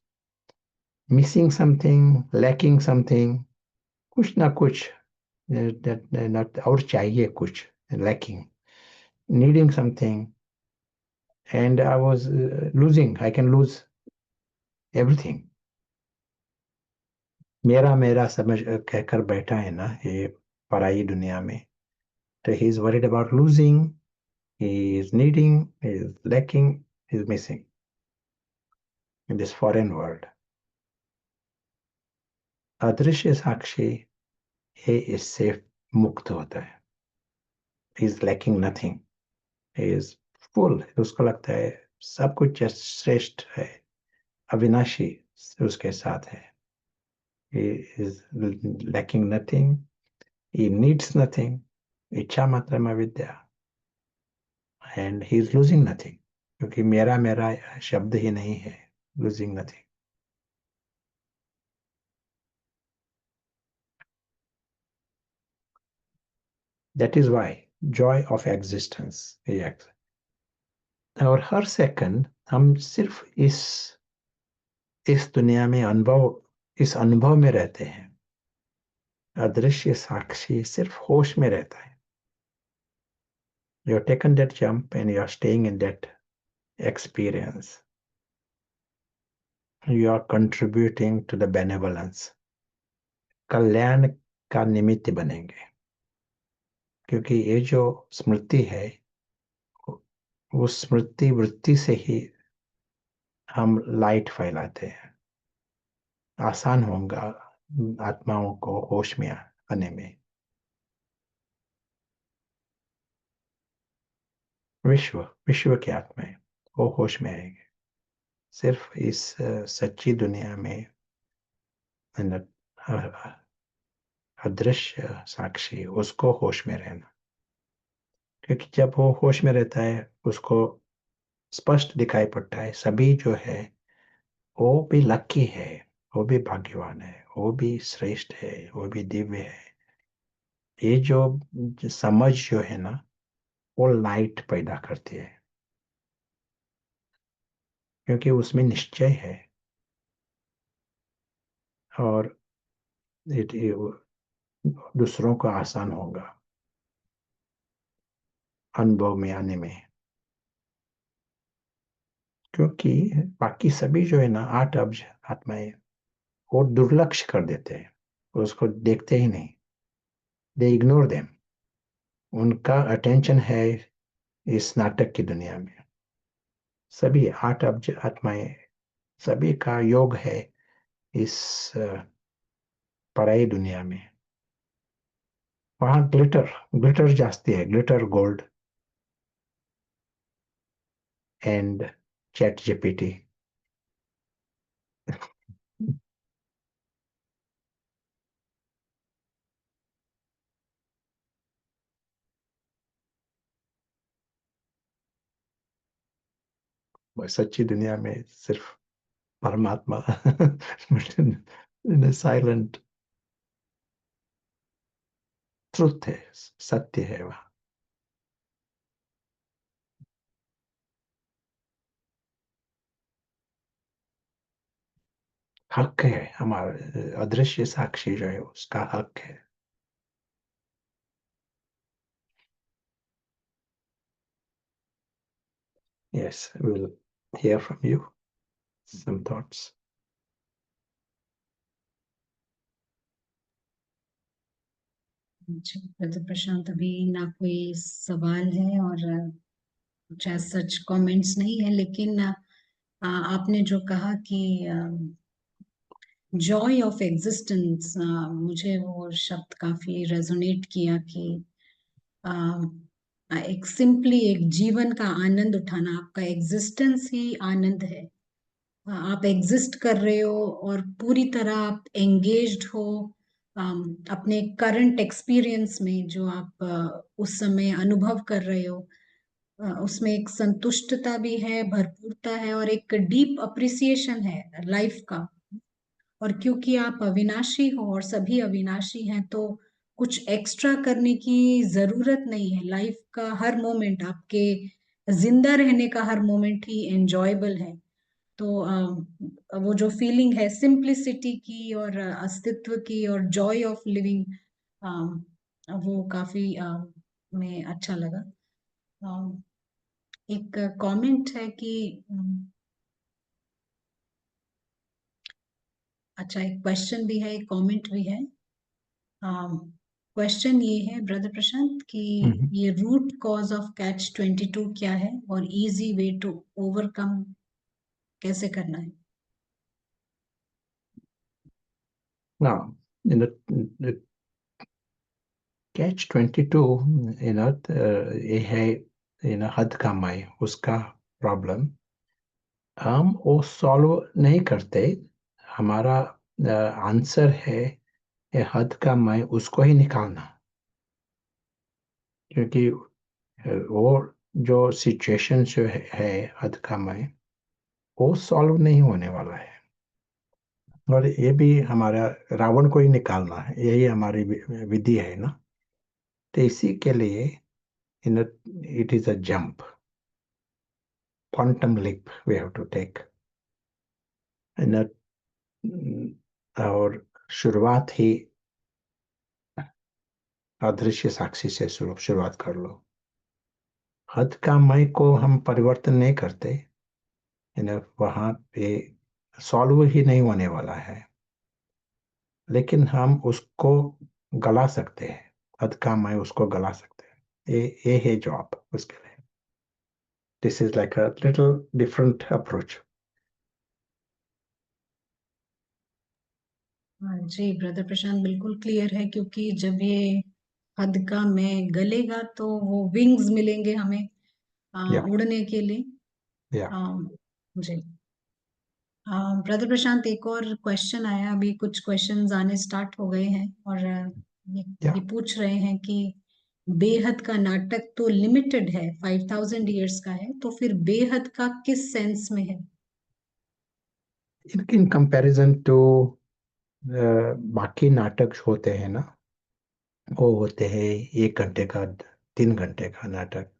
[SPEAKER 2] Missing something, lacking something, कुछ ना कुछ और चाहिए कुछ, lacking, needing something, and I was losing, I can lose everything. मेरा मेरा समझ कहकर बैठा है ना ये पराई दुनिया में, तो he is worried about losing, he is needing, he is lacking, he is missing in this foreign world. अदृश्य साक्षी ये इससे मुक्त होता है, he is lacking nothing, he is full, उसको लगता है सब कुछ श्रेष्ठ है, अविनाशी उसके साथ है। He is lacking nothing, he needs nothing, इच्छा मात्र में विद्या, and he is losing nothing, क्योंकि मेरा मेरा शब्द ही नहीं है, losing nothing। That is why joy of existence is, और हर सेकंड हम सिर्फ इस दुनिया में इस अनुभव में रहते हैं। अदृश्य साक्षी सिर्फ होश में रहता है। You have taken that jump and you are staying in that experience, you are contributing to the benevolence, कल्याण का निमित्त बनेंगे, क्योंकि ये जो स्मृति है, उस स्मृति वृत्ति से ही हम लाइट फैलाते हैं, आसान होगा आत्माओं को होश में आने में। विश्व की आत्माएं वो होश में आएंगे। सिर्फ इस सच्ची दुनिया में अदृश्य साक्षी उसको होश में रहना, क्योंकि जब वो होश में रहता है उसको स्पष्ट दिखाई पड़ता है सभी जो है वो भी लकी है, वो भी भाग्यवान है, वो भी श्रेष्ठ है, वो भी दिव्य है। ये जो समझ जो है ना वो लाइट पैदा करती है, क्योंकि उसमें निश्चय है और दूसरों को आसान होगा अनुभव में आने में। क्योंकि बाकी सभी जो है ना 8 अब्ज आत्माएं वो दुर्लक्ष्य कर देते हैं, उसको देखते ही नहीं, दे इग्नोर देम। उनका अटेंशन है इस नाटक की दुनिया में। सभी 8 अब्ज आत्माएं सभी का योग है इस पराई दुनिया में। वहां ग्लिटर ग्लिटर जास्ती है, glitter gold and chat GPT. सच्ची दुनिया में सिर्फ परमात्मा साइलेंट ट्रुथ है, सत्य है वह। हक है हमारा, अदृश्य साक्षी जो है उसका हक है। Yes, we'll hear from you some thoughts.
[SPEAKER 1] जी ब्रदर प्रशांत, अभी ना कोई सवाल है और कुछ सच कमेंट्स नहीं है, लेकिन आपने जो कहा कि जॉय ऑफ एग्जिस्टेंस, मुझे वो शब्द काफी रेजोनेट किया कि एक सिंपली एक जीवन का आनंद उठाना, आपका एग्जिस्टेंस ही आनंद है। आप एग्जिस्ट कर रहे हो और पूरी तरह आप एंगेज्ड हो अपने करंट एक्सपीरियंस में, जो आप उस समय अनुभव कर रहे हो, उसमें एक संतुष्टता भी है, भरपूरता है और एक डीप अप्रिसिएशन है लाइफ का। और क्योंकि आप अविनाशी हो और सभी अविनाशी हैं, तो कुछ एक्स्ट्रा करने की जरूरत नहीं है। लाइफ का हर मोमेंट, आपके जिंदा रहने का हर मोमेंट ही एंजॉयबल है। तो वो जो फीलिंग है सिंप्लिसिटी की और अस्तित्व की और जॉय ऑफ लिविंग, वो काफी में अच्छा लगा। एक कमेंट है कि अच्छा, एक क्वेश्चन भी है, एक कमेंट भी है। क्वेश्चन ये है ब्रदर प्रशांत कि
[SPEAKER 2] Mhm.
[SPEAKER 1] ये रूट कॉज ऑफ कैच 22 क्या है और इजी वे टू ओवरकम कैसे करना है।
[SPEAKER 2] Now, the catch 22, ये है हद का माई उसका प्रॉब्लम हम वो सॉल्व नहीं करते। हमारा आंसर है ये हद का माई उसको ही निकालना, क्योंकि वो जो सिचुएशन जो है हद का माई वो सॉल्व नहीं होने वाला है। और ये भी हमारा रावण को ही निकालना है, यही हमारी विधि है ना। तो इसी के लिए in it is a jump, quantum leap we have to take in. और शुरुआत ही अदृश्य साक्षी से शुरुआत कर लो। हद का मय को हम परिवर्तन नहीं करते, वहां पे सॉल्व ही नहीं होने वाला है, लेकिन हम उसको गला सकते हैं। हद का मय उसको गला सकते हैं, ये है जॉब उसके लिए। This is like a little different approach.
[SPEAKER 1] हाँ जी ब्रदर प्रशांत, बिल्कुल क्लियर है, क्योंकि जब ये हद का मैं गलेगा तो वो विंग्स मिलेंगे हमें
[SPEAKER 2] या
[SPEAKER 1] उड़ने के लिए।
[SPEAKER 2] या
[SPEAKER 1] जी। ब्रदर प्रशांत, एक और क्वेश्चन आया, अभी कुछ क्वेश्चंस आने स्टार्ट हो गए हैं, और ये
[SPEAKER 2] या
[SPEAKER 1] ये पूछ रहे हैं कि बेहद का नाटक तो लिमिटेड है, 5000 ईयर्स का है, तो फिर बेहद का किस सेंस में है?
[SPEAKER 2] इन कंपैरिजन टू बाकी नाटक होते हैं ना, वो होते हैं 1 घंटे का, 3 घंटे का नाटक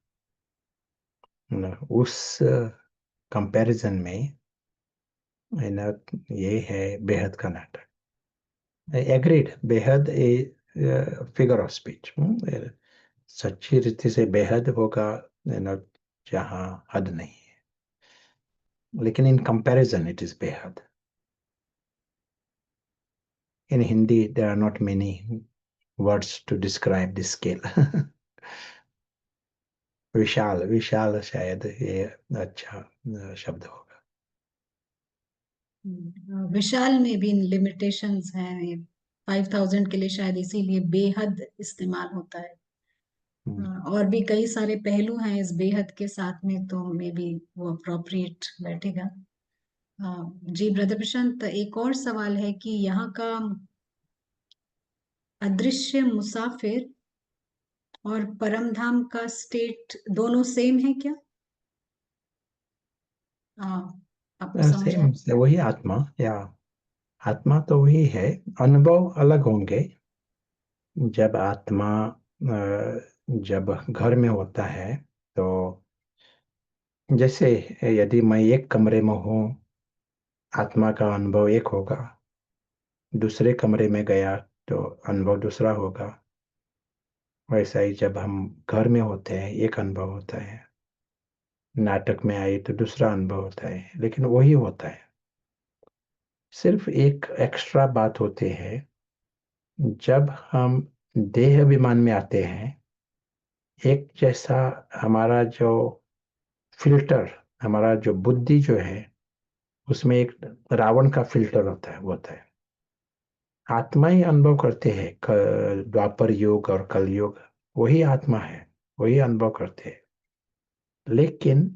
[SPEAKER 2] ना, उस कंपैरिजन में है ना, ये है बेहद का नाटक। एग्रीड, बेहद ए फिगर ऑफ स्पीच, सच्ची रीति से बेहद होगा, है ना, जहाँ हद नहीं है, लेकिन इन कंपैरिजन इट इज बेहद। In Hindi there are not many words to describe this scale. विशाल, विशाल शायद ये अच्छा शब्द होगा।
[SPEAKER 1] विशाल में भी लिमिटेशंस हैं, ये 5000 के लिए शायद इसीलिए बेहद इस्तेमाल होता है।
[SPEAKER 2] हम्म,
[SPEAKER 1] और भी कई सारे पहलू हैं इस बेहद के साथ में, तो मे बी वो अप्रोप्रिएट बैठेगा। जी ब्रदर प्रशांत, एक और सवाल है कि यहाँ का अदृश्य मुसाफिर और परमधाम का स्टेट दोनों सेम है क्या? आपको समझ
[SPEAKER 2] सेम
[SPEAKER 1] आया?
[SPEAKER 2] से वही आत्मा, या आत्मा तो वही है, अनुभव अलग होंगे। जब आत्मा जब घर में होता है, तो जैसे यदि मैं एक कमरे में हूँ, आत्मा का अनुभव एक होगा, दूसरे कमरे में गया तो अनुभव दूसरा होगा। वैसा ही जब हम घर में होते हैं एक अनुभव होता है, नाटक में आई तो दूसरा अनुभव होता है, लेकिन वही होता है। सिर्फ एक एक्स्ट्रा बात होती है, जब हम देह अभिमान में आते हैं, एक जैसा हमारा जो फिल्टर, हमारा जो बुद्धि जो है, उसमें एक रावण का फिल्टर होता है, वो होता है। आत्मा ही अनुभव करते हैं, द्वापर युग और कल युग, वही आत्मा है, वही अनुभव करते हैं, लेकिन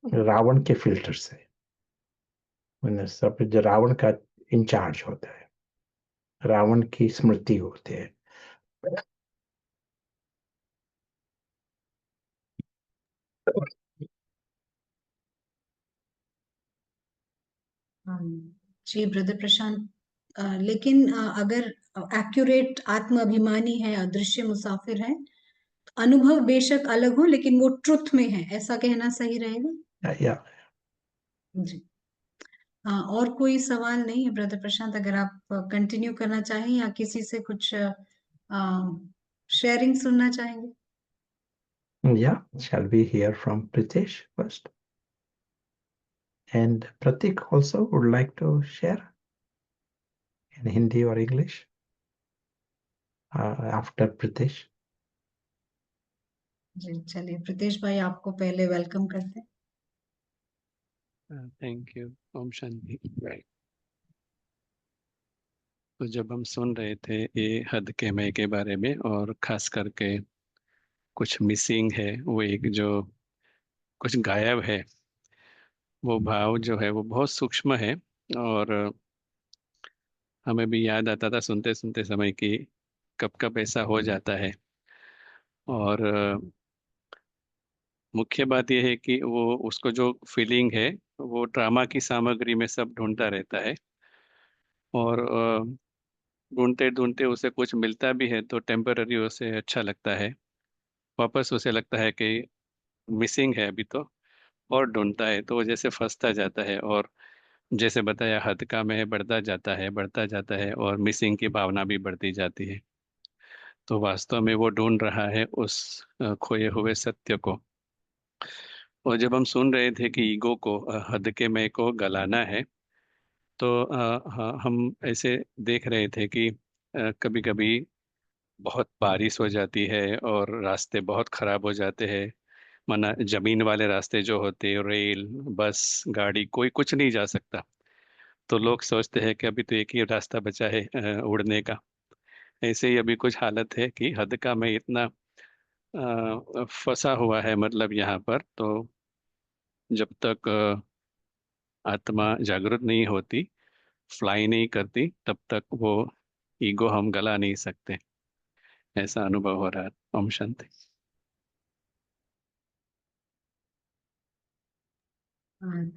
[SPEAKER 2] रावण के फिल्टर से, मतलब सब जो रावण का इंचार्ज होता है, रावण की स्मृति होती है।
[SPEAKER 1] जी ब्रदर प्रशांत, लेकिन अगर एक्यूरेट आत्म अभिमानी है, अदृश्य मुसाफिर है, अनुभव बेशक अलग हो लेकिन वो ट्रुथ में है, ऐसा कहना सही रहेगा?
[SPEAKER 2] या
[SPEAKER 1] जी। और कोई सवाल नहीं है ब्रदर प्रशांत, अगर आप कंटिन्यू करना चाहें या किसी से कुछ शेयरिंग सुनना चाहेंगे?
[SPEAKER 2] Yeah, shall we hear from Pritesh first? And Pratik also would like to share in Hindi or English after Pritesh.
[SPEAKER 1] जी चलिए, प्रीतेश भाई आपको पहले वेलकम करते हैं।
[SPEAKER 3] Thank you. ओम शांति। तो जब हम सुन रहे थे ये हद के मय के बारे में, और खास करके कुछ मिसिंग है, वो एक जो कुछ गायब है, वो भाव जो है वो बहुत सूक्ष्म है। और हमें भी याद आता था सुनते सुनते समय कि कब कब ऐसा हो जाता है। और मुख्य बात यह है कि वो उसको जो फीलिंग है, वो ड्रामा की सामग्री में सब ढूंढता रहता है। और ढूंढते ढूंढते उसे कुछ मिलता भी है तो टेम्पररी उसे अच्छा लगता है, वापस उसे लगता है कि मिसिंग है अभी तो, और ढूंढता है तो वो जैसे फंसता जाता है। और जैसे बताया, हद का में बढ़ता जाता है, बढ़ता जाता है, और मिसिंग की भावना भी बढ़ती जाती है। तो वास्तव में वो ढूंढ रहा है उस खोए हुए सत्य को। और जब हम सुन रहे थे कि ईगो को, हद के में को गलाना है, तो हम ऐसे देख रहे थे कि कभी कभी बहुत बारिश हो जाती है और रास्ते बहुत खराब हो जाते हैं। माना जमीन वाले रास्ते जो होते हैं, रेल, बस, गाड़ी, कोई कुछ नहीं जा सकता। तो लोग सोचते हैं कि अभी तो एक ही रास्ता बचा है उड़ने का। ऐसे ही अभी कुछ हालत है कि हद का मैं इतना फंसा हुआ है, मतलब यहाँ पर तो जब तक आत्मा जागृत नहीं होती, फ्लाई नहीं करती, तब तक वो ईगो हम गला नहीं सकते। ऐसा अनुभव हो रहा है। ओम शांति।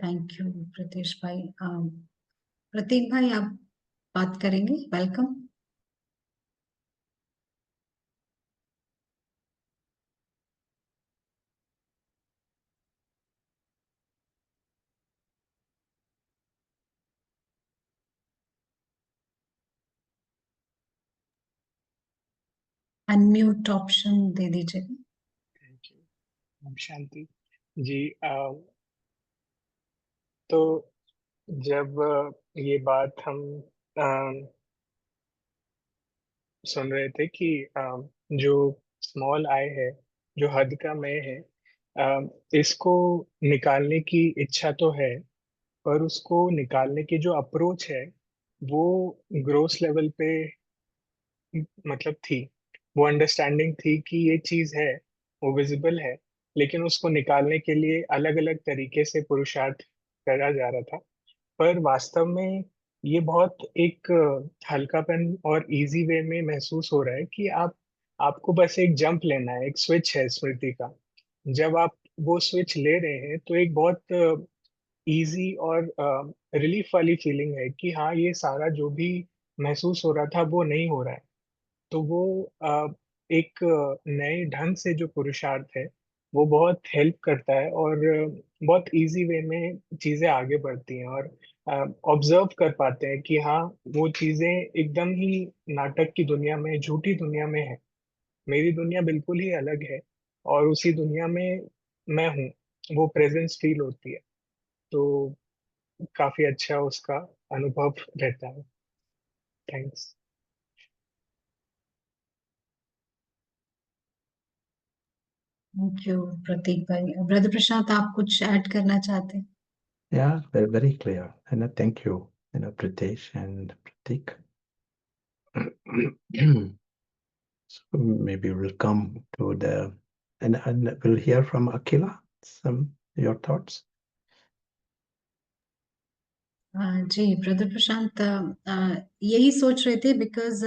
[SPEAKER 1] थैंक यू प्रतीश भाई। प्रतीक भाई, आप बात करेंगे? वेलकम। अनम्यूट ऑप्शन दे दीजिए।
[SPEAKER 4] Thank you. ओम शांति जी। तो जब ये बात हम अ, सुन रहे थे कि जो स्मॉल आई है, जो हद का मैं है, इसको निकालने की इच्छा तो है, पर उसको निकालने की जो अप्रोच है वो ग्रोस लेवल पे मतलब थी। वो अंडरस्टैंडिंग थी कि ये चीज है, वो विजिबल है, लेकिन उसको निकालने के लिए अलग अलग तरीके से पुरुषार्थ करा जा रहा था। पर वास्तव में ये बहुत एक हल्कापन और इजी वे में महसूस हो रहा है कि आपको बस एक जंप लेना है, एक स्विच है स्मृति का। जब आप वो स्विच ले रहे हैं तो एक बहुत इजी और रिलीफ वाली फीलिंग है कि हाँ, ये सारा जो भी महसूस हो रहा था वो नहीं हो रहा है। तो वो एक नए ढंग से जो पुरुषार्थ है वो बहुत हेल्प करता है, और बहुत इजी वे में चीजें आगे बढ़ती हैं, और ऑब्जर्व कर पाते हैं कि हाँ, वो चीजें एकदम ही नाटक की दुनिया में, झूठी दुनिया में है। मेरी दुनिया बिल्कुल ही अलग है, और उसी दुनिया में मैं हूँ। वो प्रेजेंस फील होती है। तो काफी अच्छा उसका अनुभव रहता है। थैंक्स।
[SPEAKER 1] थैंक यू प्रतीक भाई। ब्रदर प्रशांत, आप कुछ ऐड करना चाहते हैं?
[SPEAKER 2] Yeah, very clear. And thank you, Pritesh and Pratik. So maybe we'll come to and we'll hear from Akila some your thoughts.
[SPEAKER 1] जी ब्रदर प्रशांत, यही सोच रहे थे बिकॉज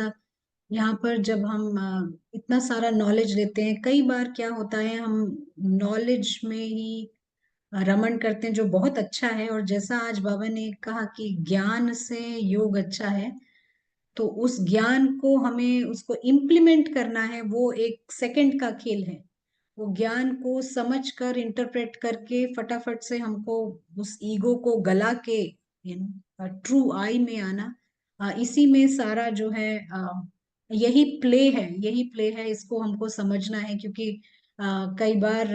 [SPEAKER 1] यहाँ पर जब हम इतना सारा नॉलेज लेते हैं, कई बार क्या होता है, हम नॉलेज में ही रमण करते हैं, जो बहुत अच्छा है। और जैसा आज बाबा ने कहा कि ज्ञान से योग अच्छा है, तो उस ज्ञान को हमें उसको इम्प्लीमेंट करना है, वो एक सेकंड का खेल है। वो ज्ञान को समझ कर इंटरप्रेट करके फटाफट से हमको उस ईगो को गला के ट्रू आई में आना, इसी में सारा जो है यही प्ले है, यही प्ले है। इसको हमको समझना है, क्योंकि कई बार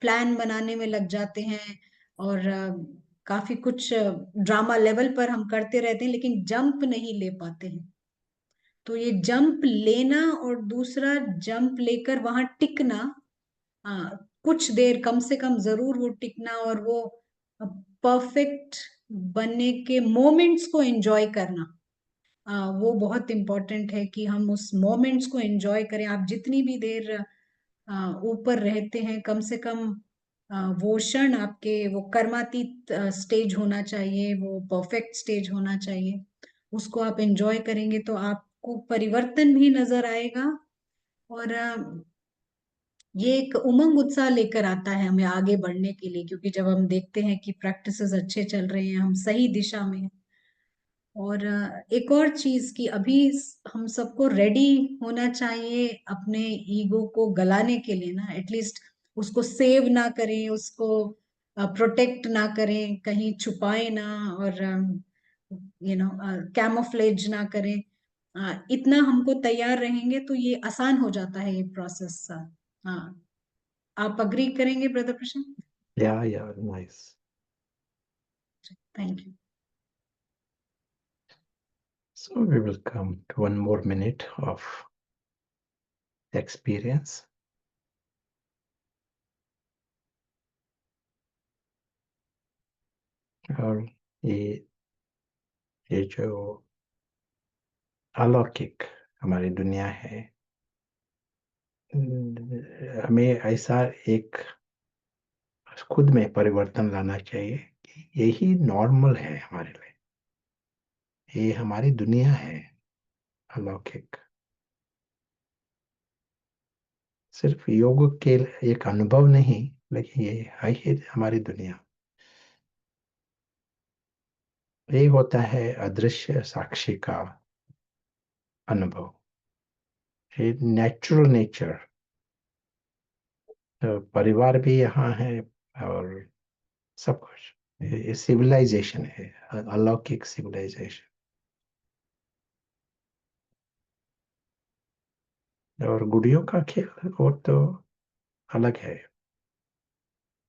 [SPEAKER 1] प्लान बनाने में लग जाते हैं, और काफी कुछ ड्रामा लेवल पर हम करते रहते हैं, लेकिन जंप नहीं ले पाते हैं। तो ये जंप लेना और दूसरा जंप लेकर वहां टिकना, कुछ देर कम से कम जरूर वो टिकना, और वो परफेक्ट बनने के मोमेंट्स को एंजॉय करना, वो बहुत इंपॉर्टेंट है कि हम उस मोमेंट्स को एंजॉय करें। आप जितनी भी देर ऊपर रहते हैं, कम से कम वो क्षण आपके वो कर्मातीत स्टेज होना चाहिए, वो परफेक्ट स्टेज होना चाहिए। उसको आप एंजॉय करेंगे तो आपको परिवर्तन भी नजर आएगा, और ये एक उमंग उत्साह लेकर आता है हमें आगे बढ़ने के लिए, क्योंकि जब हम देखते हैं कि प्रैक्टिसेस अच्छे चल रहे हैं, हम सही दिशा में हैं। और एक और चीज कि अभी हम सबको रेडी होना चाहिए अपने ईगो को गलाने के लिए ना, एटलीस्ट उसको सेव ना करें, उसको प्रोटेक्ट ना करें, कहीं छुपाए ना, और कैमोफ्लेज ना करें। इतना हमको तैयार रहेंगे तो ये आसान हो जाता है ये प्रोसेस। हाँ, आप अग्री करेंगे brother Prashant?
[SPEAKER 2] Yeah, nice.
[SPEAKER 1] Thank you.
[SPEAKER 2] So we will come to one more minute of experience. और ये जो अलौकिक हमारी दुनिया है, हमें ऐसा एक खुद में परिवर्तन लाना चाहिए कि यही नॉर्मल है हमारे लिए, ये हमारी दुनिया है अलौकिक। सिर्फ योग के एक अनुभव नहीं, लेकिन ये है ही हमारी दुनिया। ये होता है अदृश्य साक्षी का अनुभव, ये नेचुरल नेचर। परिवार भी यहाँ है और सब कुछ, ये सिविलाइजेशन है, अलौकिक सिविलाइजेशन। और गुड़ियों का खेल वो तो अलग है,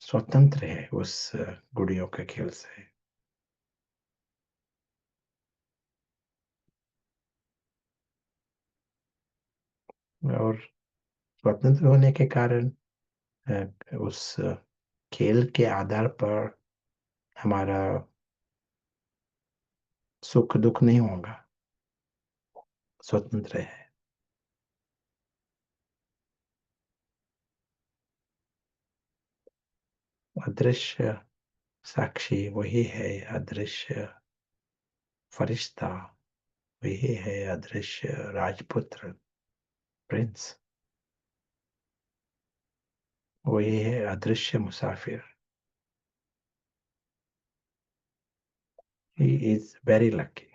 [SPEAKER 2] स्वतंत्र है उस गुड़ियों के खेल से। और स्वतंत्र होने के कारण उस खेल के आधार पर हमारा सुख दुख नहीं होगा, स्वतंत्र है। अदृश्य साक्षी वही है, अदृश्य फरिश्ता वही है, अदृश्य राजपुत्र प्रिंस वही है, अदृश्य मुसाफिर। He is very lucky.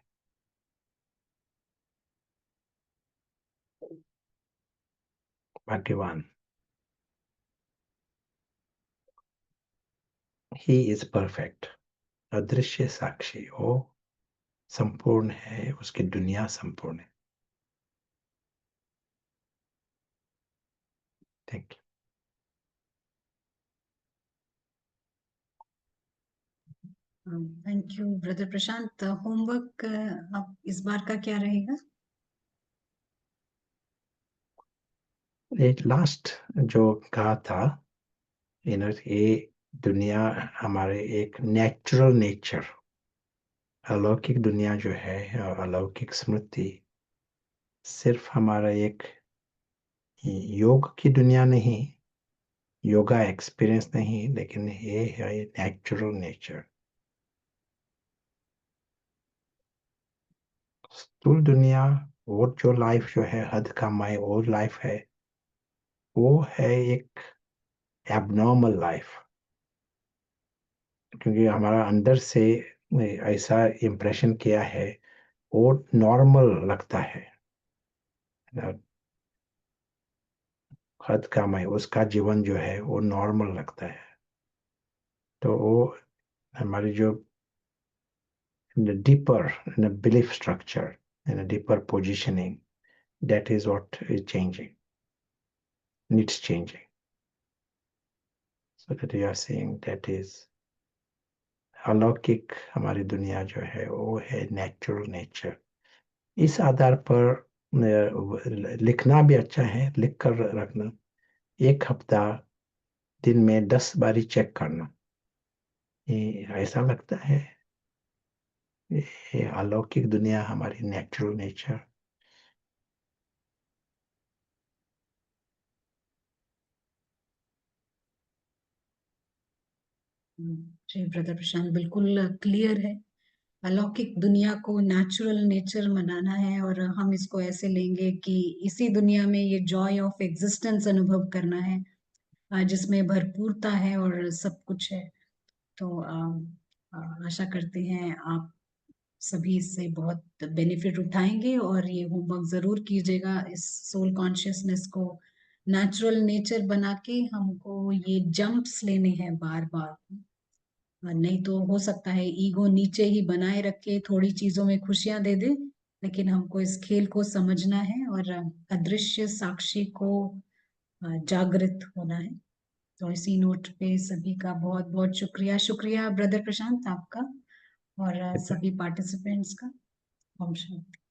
[SPEAKER 2] भाग्यवान। He is perfect. अदृश्य साक्षी वो संपूर्ण है, उसकी दुनिया संपूर्ण है। Thank you.
[SPEAKER 1] Thank you brother Prashant. Homework आप इस बार का क्या रहेगा?
[SPEAKER 2] एक लास्ट जो कहा था, ये दुनिया हमारे एक नेचुरल नेचर, अलौकिक दुनिया जो है और अलौकिक स्मृति सिर्फ हमारा एक योग की दुनिया नहीं, योगा एक्सपीरियंस नहीं, लेकिन ये है नेचुरल नेचर। स्थूल दुनिया और जो लाइफ जो है हद का माई और लाइफ है, वो है एक एबनॉर्मल लाइफ, क्योंकि हमारा अंदर से ऐसा इम्प्रेशन किया है और नॉर्मल लगता है। हद का माई उसका जीवन जो है वो नॉर्मल लगता है। तो वो हमारी जो deeper belief structure, deeper positioning, that is what is changing, needs changing, so that you are saying that is अलौकिक हमारी दुनिया जो है वो है नेचुरल नेचर। इस आधार पर लिखना भी अच्छा है, लिख कर रखना, एक हफ्ता दिन में 10 बारी चेक करना, ये ऐसा लगता है ये अलौकिक दुनिया हमारी नेचुरल नेचर।
[SPEAKER 1] जी ब्रदर प्रशांत, बिल्कुल क्लियर है। अलौकिक दुनिया को नेचुरल नेचर मनाना है और हम इसको ऐसे लेंगे कि इसी दुनिया में ये जॉय ऑफ एग्जिस्टेंस अनुभव करना है, जिसमें भरपूरता है और सब कुछ है। तो आशा करते हैं आप सभी इससे बहुत बेनिफिट उठाएंगे और ये होमवर्क जरूर कीजिएगा। इस सोल कॉन्शियसनेस को नेचुरल नेचर बना के हमको ये जंप्स लेने हैं बार बार, नहीं तो हो सकता है ईगो नीचे ही बनाए रखे, थोड़ी चीजों में खुशियां दे दे, लेकिन हमको इस खेल को समझना है और अदृश्य साक्षी को जागृत होना है। तो इसी नोट पे सभी का बहुत बहुत शुक्रिया। शुक्रिया ब्रदर प्रशांत आपका और सभी पार्टिसिपेंट्स का। ओम शांति।